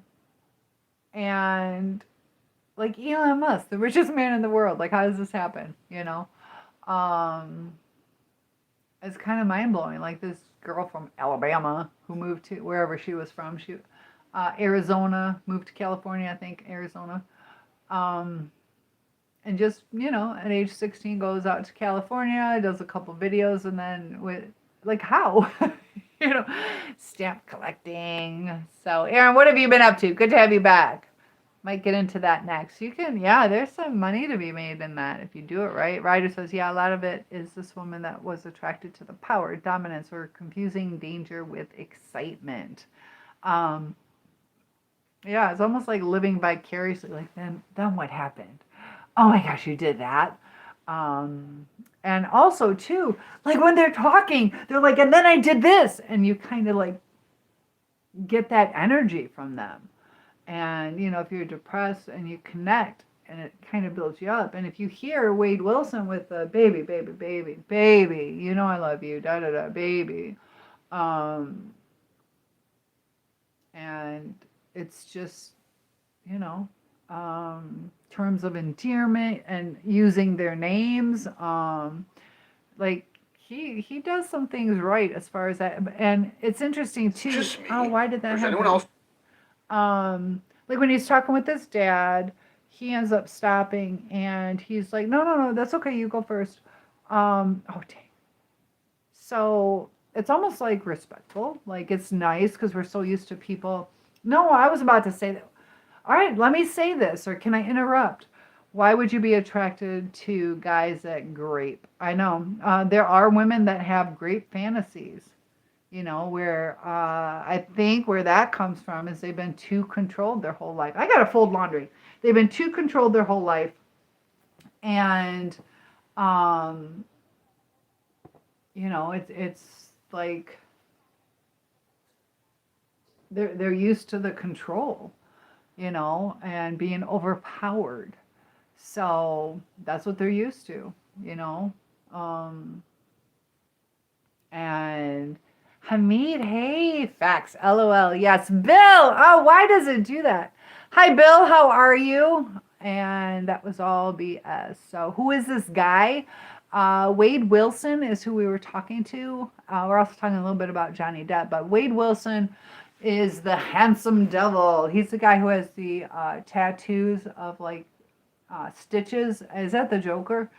S1: like Elon Musk, the richest man in the world. Like, how does this happen? It's kind of mind blowing. Like this girl from Alabama who moved to wherever she was from. She, Arizona, moved to California, I think Arizona. And just, at age 16 goes out to California, does a couple videos, and then like how? Stamp collecting. So, Erin, what have you been up to? Good to have you back. Might get into that next. There's some money to be made in that if you do it right. Ryder says, yeah, a lot of it is this woman that was attracted to the power, dominance, or confusing danger with excitement. Yeah, it's almost like living vicariously. Like, then what happened? Oh my gosh, you did that. And also too, like when they're talking, they're like, and then I did this, and you kind of like get that energy from them. And if you're depressed and you connect, and it kind of builds you up. And if you hear Wade Wilson with the baby, baby, baby, baby, I love you, da da da, baby, and it's just, terms of endearment and using their names. Like he does some things right as far as that, and it's interesting too.
S2: Just me.
S1: Oh, why did that
S2: There's
S1: happen?
S2: anyone else?
S1: Like when he's talking with his dad, he ends up stopping and he's like, no, that's okay, you go first. Oh dang. So it's almost like respectful, like it's nice because we're so used to people. No, I was about to say that. All right, let me say this, or can I interrupt? Why would you be attracted to guys that grape? I know there are women that have grape fantasies, where I think where that comes from is they've been too controlled their whole life. I gotta fold laundry. They've been too controlled their whole life, and um, it's like they're used to the control, and being overpowered. So that's what they're used to, you know. Um, and Hamid, hey, facts, LOL. Yes, Bill. Oh, why does it do that? Hi, Bill. How are you? And that was all BS. So who is this guy? Wade Wilson is who we were talking to. We're also talking a little bit about Johnny Depp, but Wade Wilson is the handsome devil. He's the guy who has the tattoos of like stitches. Is that the Joker?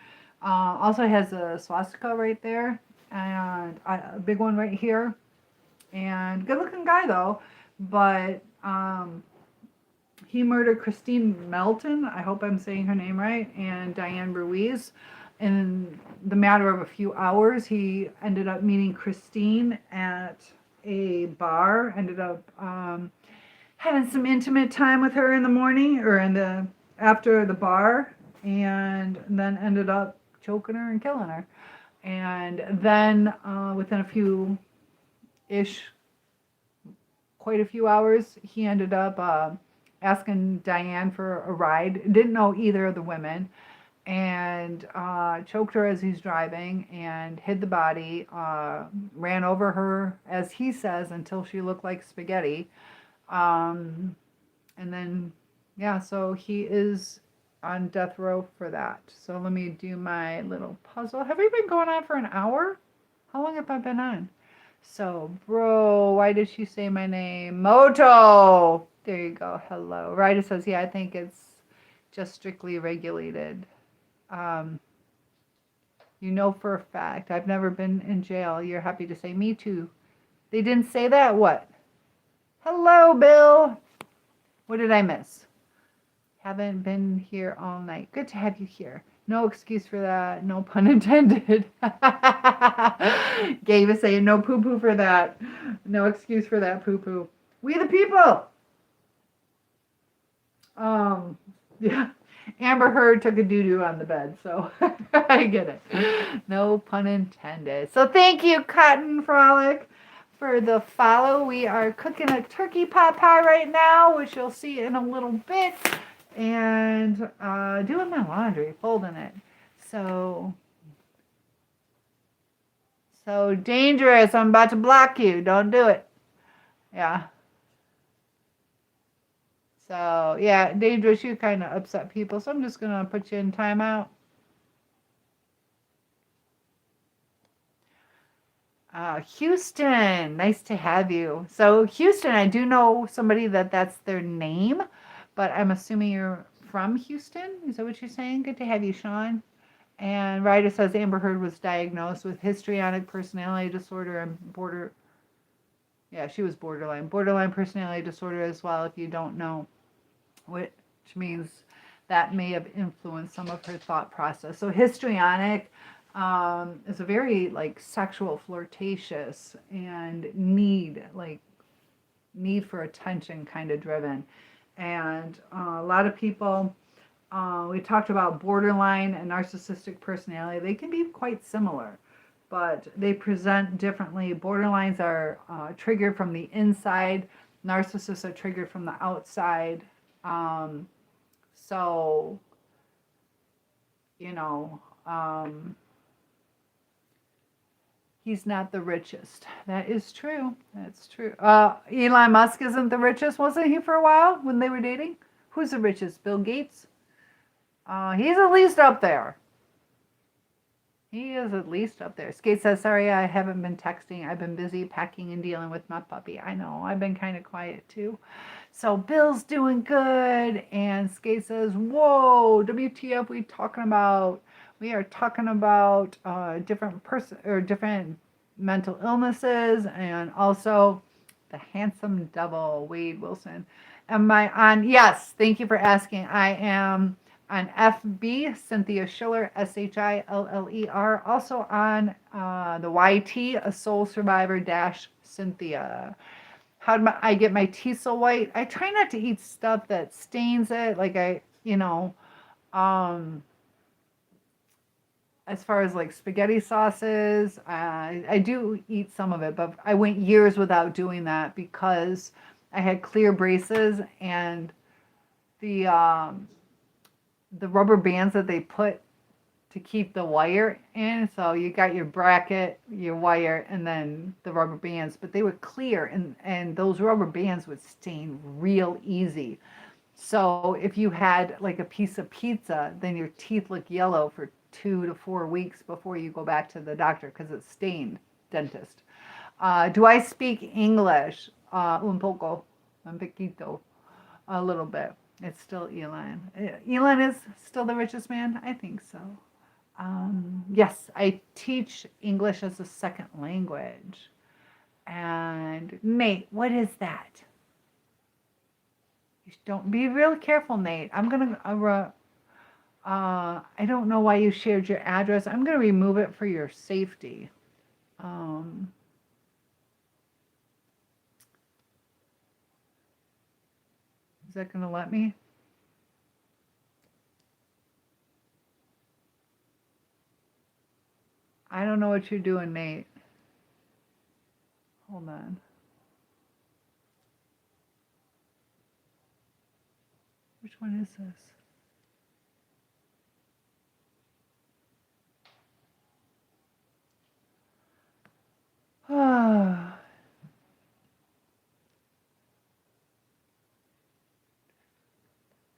S1: Also has a swastika right there and a big one right here. And good looking guy though, but he murdered Christine Melton. I hope I'm saying her name right, and Diane Ruiz. In the matter of a few hours, he ended up meeting Christine at a bar. Ended up having some intimate time with her in the morning or after the bar, and then ended up choking her and killing her. And then within quite a few hours, he ended up asking Diane for a ride. Didn't know either of the women, and choked her as he's driving and hid the body. Ran over her, as he says, until she looked like spaghetti. And then, yeah, so he is on death row for that. So let me do my little puzzle. Have we been going on for an hour? How long have I been on? So, bro, why did she say my name? Moto! There you go. Hello. Ryder says, yeah, I think it's just strictly regulated. You know for a fact. I've never been in jail. You're happy to say me too. They didn't say that? What? Hello, Bill. What did I miss? Haven't been here all night. Good to have you here. No excuse for that. No pun intended. Gabe is saying no poo-poo for that. No excuse for that poo-poo. We the people. Yeah. Amber Heard took a doo-doo on the bed, so I get it. No pun intended. So thank you, Cotton Frolic, for the follow. We are cooking a turkey pot pie right now, which you'll see in a little bit, and doing my laundry, folding it. So dangerous. I'm about to block you. Don't do it. Yeah. So, yeah, dangerous. You kind of upset people. So I'm just going to put you in timeout. Houston, nice to have you. So, Houston, I do know somebody that's their name, but I'm assuming you're from Houston. Is that what you're saying? Good to have you, Sean. And Ryder says Amber Heard was diagnosed with histrionic personality disorder and she was borderline personality disorder as well, if you don't know, which means that may have influenced some of her thought process. So histrionic is a very like sexual, flirtatious, and need for attention kind of driven. And a lot of people, we talked about borderline and narcissistic personality. They can be quite similar, but they present differently. Borderlines are triggered from the inside. Narcissists are triggered from the outside. So, he's not the richest. That is true. That's true. Elon Musk isn't the richest. Wasn't he for a while when they were dating? Who's the richest? Bill Gates? He's at least up there. He is at least up there. Skate says, sorry, I haven't been texting. I've been busy packing and dealing with my puppy. I know, I've been kind of quiet too. So Bill's doing good. And Skate says, whoa, WTF we talking about? We are talking about different mental illnesses, and also the handsome devil, Wade Wilson. Am I on? Yes, thank you for asking. I am on FB, Cynthia Schiller, Schiller. Also on the YT, A Soul Survivor dash Cynthia. How do I get my teeth so white? I try not to eat stuff that stains it. Like as far as like spaghetti sauces, I do eat some of it, but I went years without doing that because I had clear braces, and the rubber bands that they put to keep the wire in. So you got your bracket, your wire, and then the rubber bands, but they were clear, and those rubber bands would stain real easy. So if you had like a piece of pizza, then your teeth look yellow for 2 to 4 weeks before you go back to the doctor because it's stained. Dentist. Do I speak English? Un poco, un poquito, a little bit. It's still Elon. Elon is still the richest man? I think so. Yes, I teach English as a second language. And Nate, what is that? You don't be real careful, Nate. I'm gonna. I don't know why you shared your address. I'm gonna remove it for your safety. Is that gonna let me? I don't know what you're doing, Nate. Hold on. Which one is this?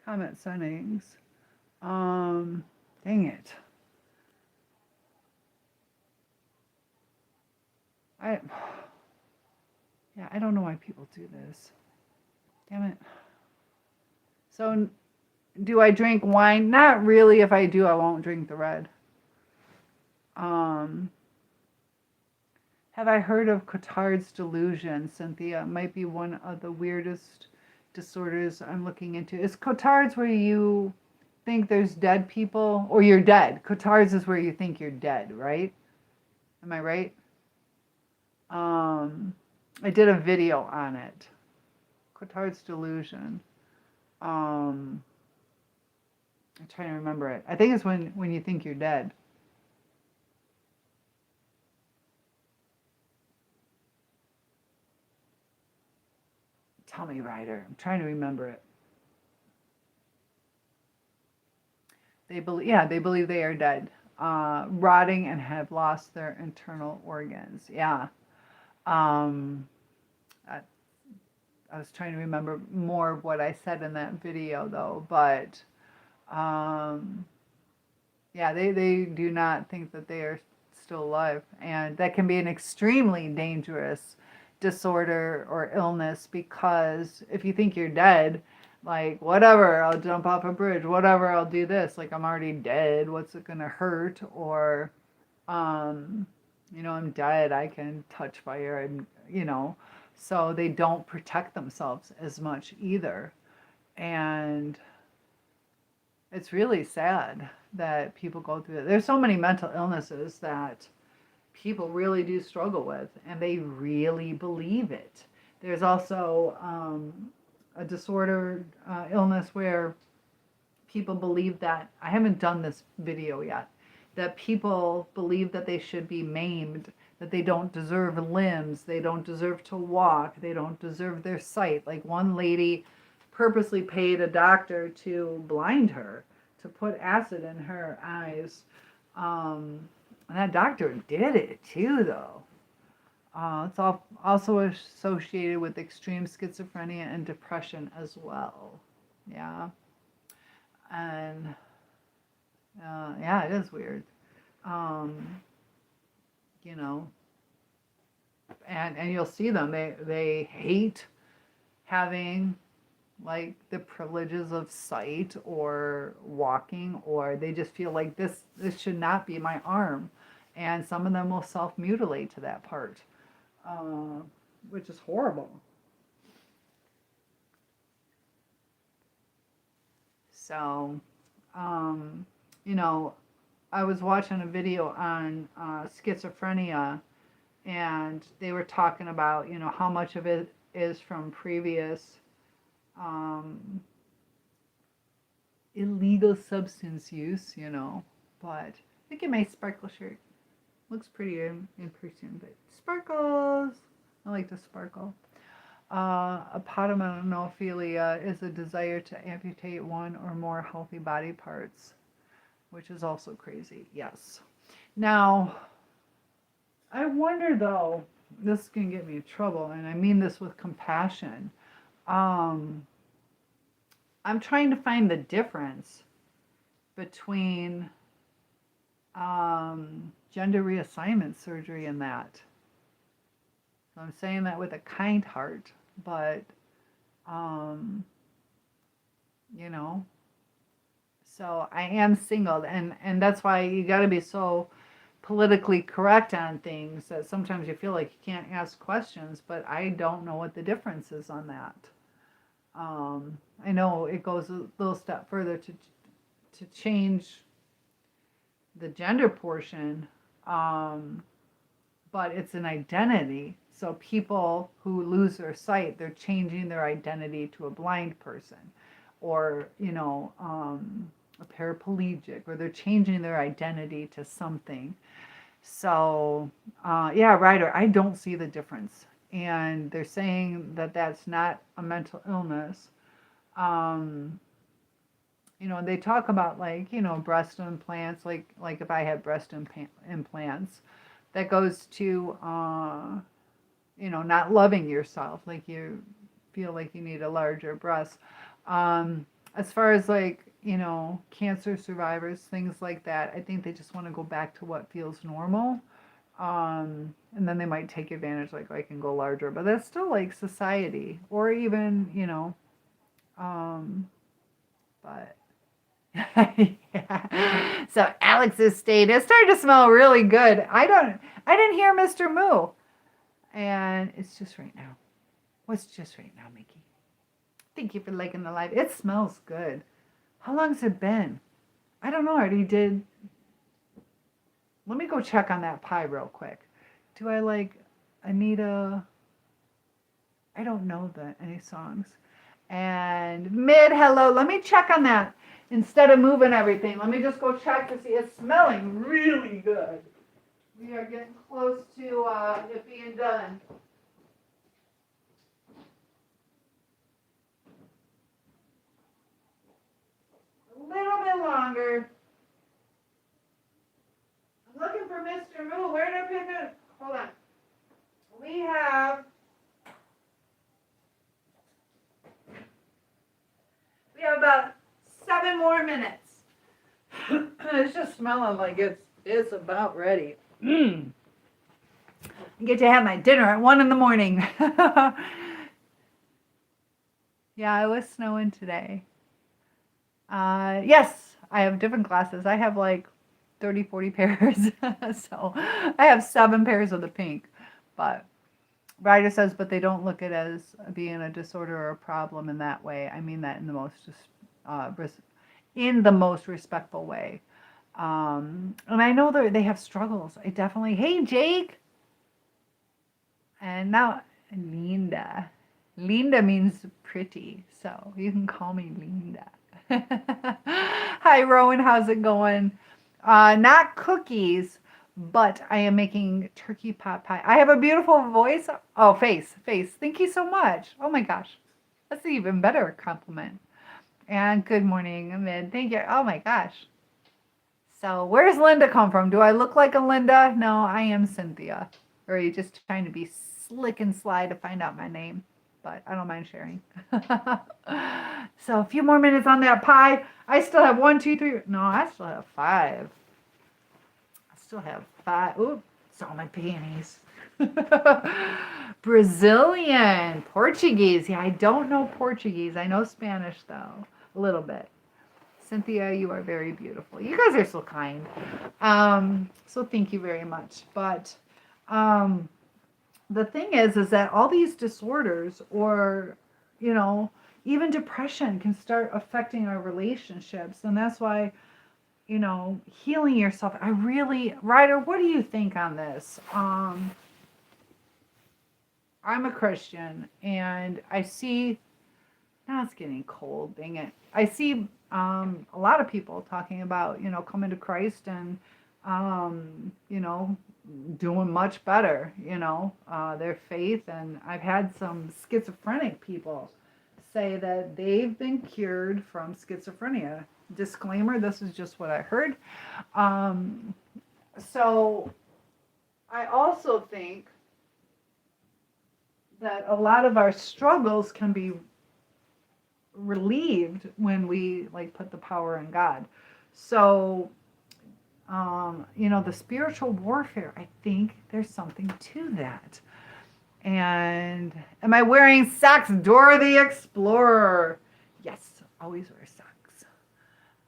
S1: Comment settings. Dang it. I don't know why people do this. Damn it. So, do I drink wine? Not really. If I do, I won't drink the red. Have I heard of Cotard's delusion, Cynthia? It might be one of the weirdest disorders I'm looking into. Is Cotard's where you think there's dead people, or you're dead? Cotard's is where you think you're dead, right? Am I right? I did a video on it. Cotard's delusion. I'm trying to remember it. I think it's when you think you're dead. Tell me, Ryder. I'm trying to remember it. They believe they are dead, rotting, and have lost their internal organs. Yeah. I was trying to remember more of what I said in that video, though. But they do not think that they are still alive, and that can be an extremely dangerous disorder or illness, because if you think you're dead, like, whatever, I'll jump off a bridge, whatever, I'll do this, like, I'm already dead, what's it gonna hurt? Or I'm dead, I can touch fire, and so they don't protect themselves as much either. And it's really sad that people go through it. There's so many mental illnesses that people really do struggle with, and they really believe it. There's also a disorder, illness where people believe that, I haven't done this video yet, that people believe that they should be maimed, that they don't deserve limbs, they don't deserve to walk, they don't deserve their sight. Like, one lady purposely paid a doctor to blind her, to put acid in her eyes. And that doctor did it too, though. It's also associated with extreme schizophrenia and depression as well. Yeah. And Yeah, it is weird. You know, and you'll see them. They hate having like the privileges of sight or walking, or they just feel like this should not be my arm, and some of them will self-mutilate to that part, which is horrible. So, you know, I was watching a video on schizophrenia, and they were talking about, you know, how much of it is from previous um, illegal substance use, you know. But look at my sparkle shirt. Looks pretty in person, but sparkles. I like to sparkle. Apotomonophilia is a desire to amputate one or more healthy body parts, which is also crazy. Yes. Now, I wonder though, this can get me in trouble, and I mean this with compassion. I'm trying to find the difference between gender reassignment surgery and that. So I'm saying that with a kind heart, but, you know, so I am single, and that's why you got to be so politically correct on things that sometimes you feel like you can't ask questions, but I don't know what the difference is on that. I know it goes a little step further to change the gender portion, but it's an identity. So people who lose their sight, they're changing their identity to a blind person, or, you know, a paraplegic, or they're changing their identity to something. So, yeah, Ryder, I don't see the difference. And they're saying that that's not a mental illness. You know, they talk about, like, you know, breast implants, like if I had breast implants, that goes to, you know, not loving yourself, like you feel like you need a larger breast. As far as, like, you know, cancer survivors, things like that, I think they just want to go back to what feels normal. And then they might take advantage, like, I can go larger, but that's still like society, or even, you know, but yeah. So Alex's state is starting to smell really good. I didn't hear Mr. Moo. And it's just right now. What's just right now, Mickey? Thank you for liking the live. It smells good. How long's it been? I don't know. I already did. Let me go check on that pie real quick. Do I like Anita? I don't know any songs. And mid, hello. Let me check on that. Instead of moving everything, let me just go check to see. It's smelling really good. We are getting close to it being done. A little bit longer. I'm looking for Mr. Moo. Where did I pick it? Hold on. We have about 7 more minutes. It's just smelling like it's about ready. I get to have my dinner at 1 in the morning. Yeah, it was snowing today. Yes, I have different glasses. I have like 30, 40 pairs. So I have 7 pairs of the pink. But Ryder says, but they don't look at it as being a disorder or a problem in that way. I mean that in the most respectful way. And I know they have struggles. I definitely. Hey, Jake. And now Linda. Linda means pretty, so you can call me Linda. Hi, Rowan. How's it going? Not cookies, but I am making turkey pot pie. I have a beautiful voice. Oh, face. Thank you so much. Oh my gosh. That's an even better compliment. And good morning, Amid. Thank you. Oh my gosh. So where's Linda come from? Do I look like a Linda? No, I am Cynthia. Or are you just trying to be slick and sly to find out my name? but I don't mind sharing. So a few more minutes on that pie. I still have 1, 2, 3. No, I still have 5. I still have 5. Ooh, it's all my panties. Brazilian, Portuguese. Yeah, I don't know Portuguese. I know Spanish though, a little bit. Cynthia, you are very beautiful. You guys are so kind. So thank you very much. But the thing is that all these disorders, or, you know, even depression can start affecting our relationships. And that's why, you know, healing yourself. I really, Ryder, what do you think on this? I'm a Christian, and I see, now it's getting cold, dang it. I see a lot of people talking about, you know, coming to Christ and, you know, doing much better, you know, their faith. And I've had some schizophrenic people say that they've been cured from schizophrenia. Disclaimer, this is just what I heard. So I also think that a lot of our struggles can be relieved when we like put the power in God. So, you know, the spiritual warfare, I think there's something to that. And am I wearing socks? Dora the Explorer. Yes, always wear socks.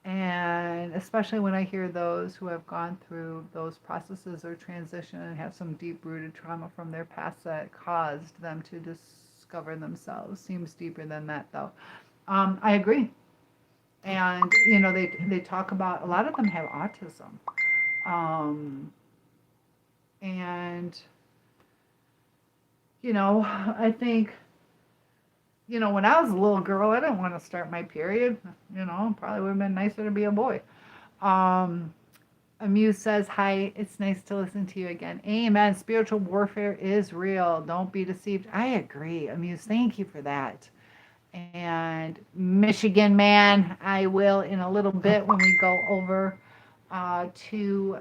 S1: And especially when I hear those who have gone through those processes or transition and have some deep-rooted trauma from their past that caused them to discover themselves. Seems deeper than that, though. I agree. And, you know, they talk about, a lot of them have autism. And, you know, I think, you know, when I was a little girl, I didn't want to start my period. You know, probably would have been nicer to be a boy. Amuse says, hi, it's nice to listen to you again. Amen. Spiritual warfare is real. Don't be deceived. I agree. Amuse, thank you for that. And Michigan man, I will in a little bit when we go over to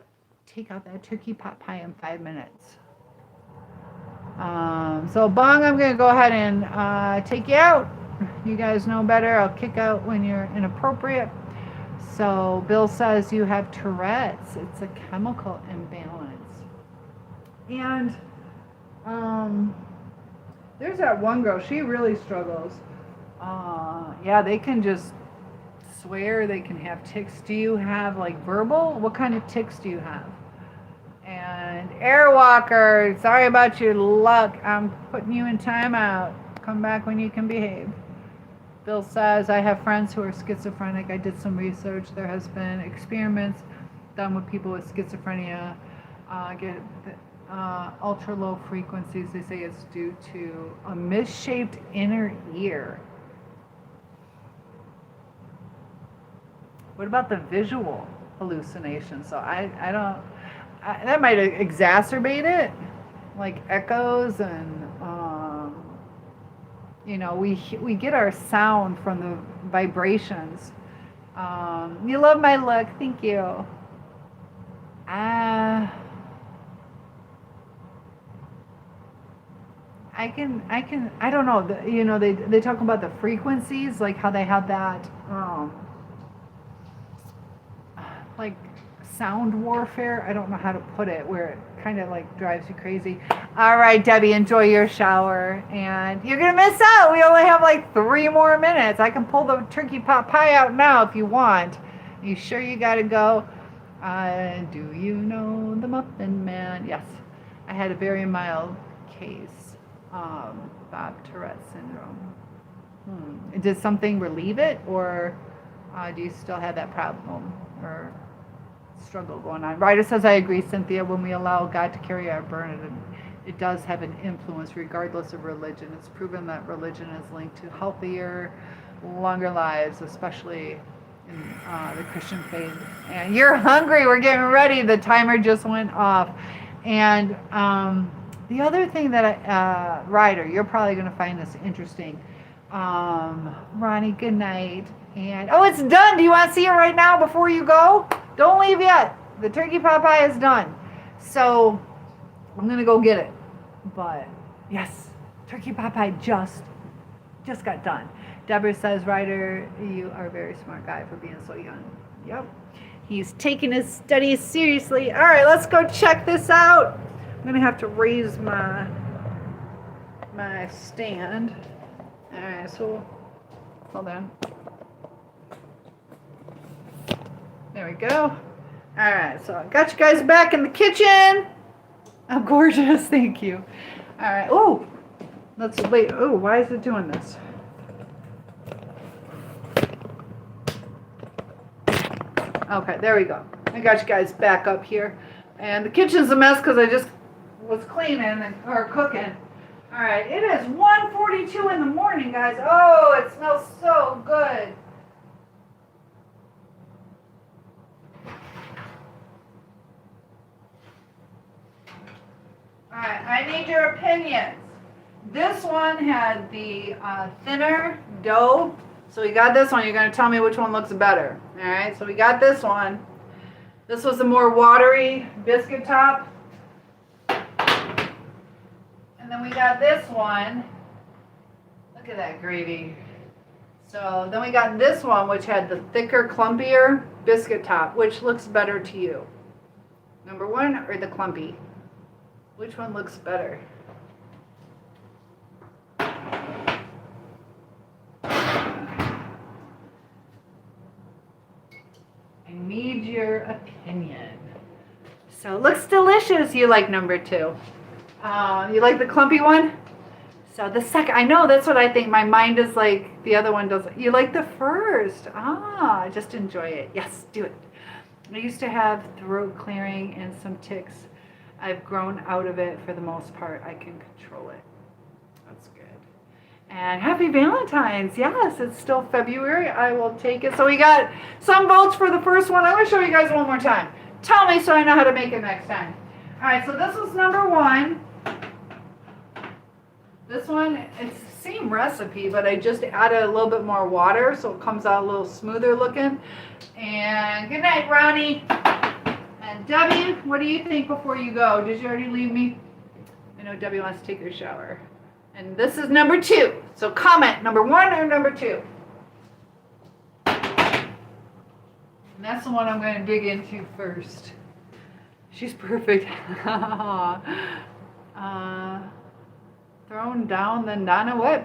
S1: take out that turkey pot pie in 5 minutes. So Bong, I'm going to go ahead and take you out. You guys know better. I'll kick out when you're inappropriate. So Bill says you have Tourette's. It's a chemical imbalance. And there's that one girl. She really struggles. Yeah, they can just swear. They can have tics. Do you have like verbal? What kind of tics do you have? And Airwalker, sorry about your luck. I'm putting you in timeout. Come back when you can behave. Bill says, I have friends who are schizophrenic. I did some research. There has been experiments done with people with schizophrenia. Get ultra low frequencies. They say it's due to a misshaped inner ear. What about the visual hallucination? So I don't... that might exacerbate it, like echoes, and you know, we get our sound from the vibrations. You love my look, thank you. I don't know. You know, they talk about the frequencies, like how they have that like sound warfare. I don't know how to put it, where it kind of like drives you crazy. All right, Debbie, enjoy your shower, and you're gonna miss out. We only have like 3 more minutes. I can pull the turkey pot pie out now if you want. You sure you gotta go? Do you know the Muffin Man? Yes, I had a very mild case of Bob Tourette syndrome. Did something relieve it, or do you still have that problem or struggle going on? Ryder says, I agree, Cynthia. When we allow God to carry our burden, it does have an influence regardless of religion. It's proven that religion is linked to healthier, longer lives, especially in the Christian faith. And you're hungry. We're getting ready. The timer just went off. And the other thing that Ryder, you're probably going to find this interesting. Ronnie, good night. And oh, it's done. Do you want to see it right now before you go? Don't leave yet. The turkey pot pie is done. So I'm going to go get it. But yes, turkey pot pie just just got done. Deborah says, Ryder, you are a very smart guy for being so young. Yep. He's taking his studies seriously. All right, let's go check this out. I'm going to have to raise my stand. All right, so hold on. There we go. All right, so I got you guys back in the kitchen. I'm gorgeous, thank you. All right, oh, let's wait. Oh, why is it doing this? Okay, there we go. I got you guys back up here. And the kitchen's a mess because I just was cleaning or cooking. All right, it is 1:42 in the morning, guys. Oh, it smells so good. All right, I need your opinions. This one had the thinner dough. So we got this one. You're going to tell me which one looks better. All right, so we got this one. This was the more watery biscuit top. And then we got this one. Look at that gravy. So then we got this one, which had the thicker, clumpier biscuit top. Which looks better to you? Number one or the clumpy? Which one looks better? I need your opinion. So it looks delicious. You like number two. You like the clumpy one? So the second, I know that's what I think. My mind is like, the other one doesn't. You like the first. Just enjoy it. Yes, do it. I used to have throat clearing and some tics. I've grown out of it for the most part. I can control it. That's good. And happy Valentine's. Yes, it's still February. I will take it. So we got some votes for the first one. I'm going to show you guys one more time. Tell me so I know how to make it next time. All right, so this was number one. This one, it's the same recipe, but I just added a little bit more water so it comes out a little smoother looking. And good night, Ronnie. And Debbie, what do you think before you go? Did you already leave me? I know Debbie wants to take her shower. And this is number two. So comment number one or number two. And that's the one I'm going to dig into first. She's perfect. Thrown down, then down a whip.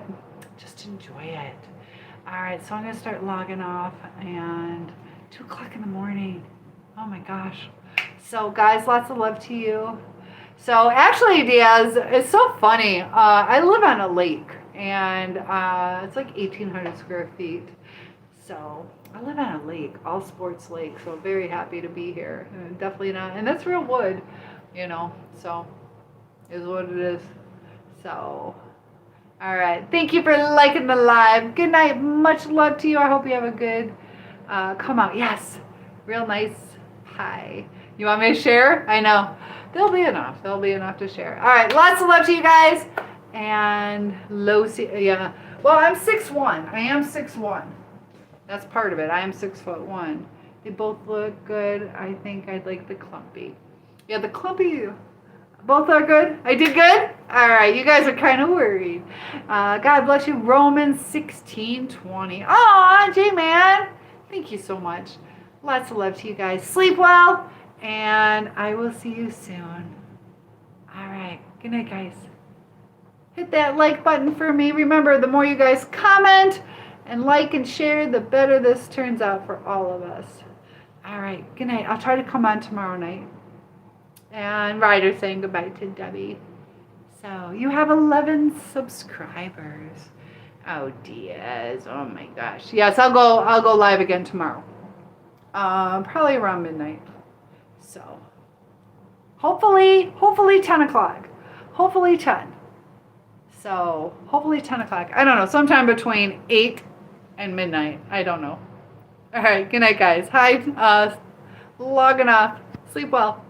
S1: Just enjoy it. All right, so I'm going to start logging off. And 2 o'clock in the morning. Oh my gosh. So guys, lots of love to you. So actually, Diaz, it's so funny. I live on a lake, and it's like 1,800 square feet. So I live on a lake, all sports lake. So very happy to be here. Definitely not, and that's real wood, you know. So is what it is. So all right, thank you for liking the live. Good night. Much love to you. I hope you have a good come out. Yes, real nice pie. You want me to share? I know. There'll be enough. There'll be enough to share. All right. Lots of love to you guys. And yeah. Well, I'm 6'1". I am 6'1". That's part of it. I am 6'1". They both look good. I think I'd like the clumpy. Yeah, the clumpy. Both are good. I did good? All right. You guys are kind of worried. God bless you. Romans 16:20. Aw, J-Man. Thank you so much. Lots of love to you guys. Sleep well. And I will see you soon. All right. Good night, guys. Hit that like button for me. Remember, the more you guys comment and like and share, the better this turns out for all of us. All right. Good night. I'll try to come on tomorrow night. And Ryder saying goodbye to Debbie. So you have 11 subscribers. Oh, Diaz. Oh my gosh. Yes, I'll go live again tomorrow. Probably around midnight. So hopefully 10 o'clock. Hopefully 10. So hopefully 10 o'clock. I don't know. Sometime between 8 and midnight. I don't know. All right. Good night, guys. Hi. Logging off. Sleep well.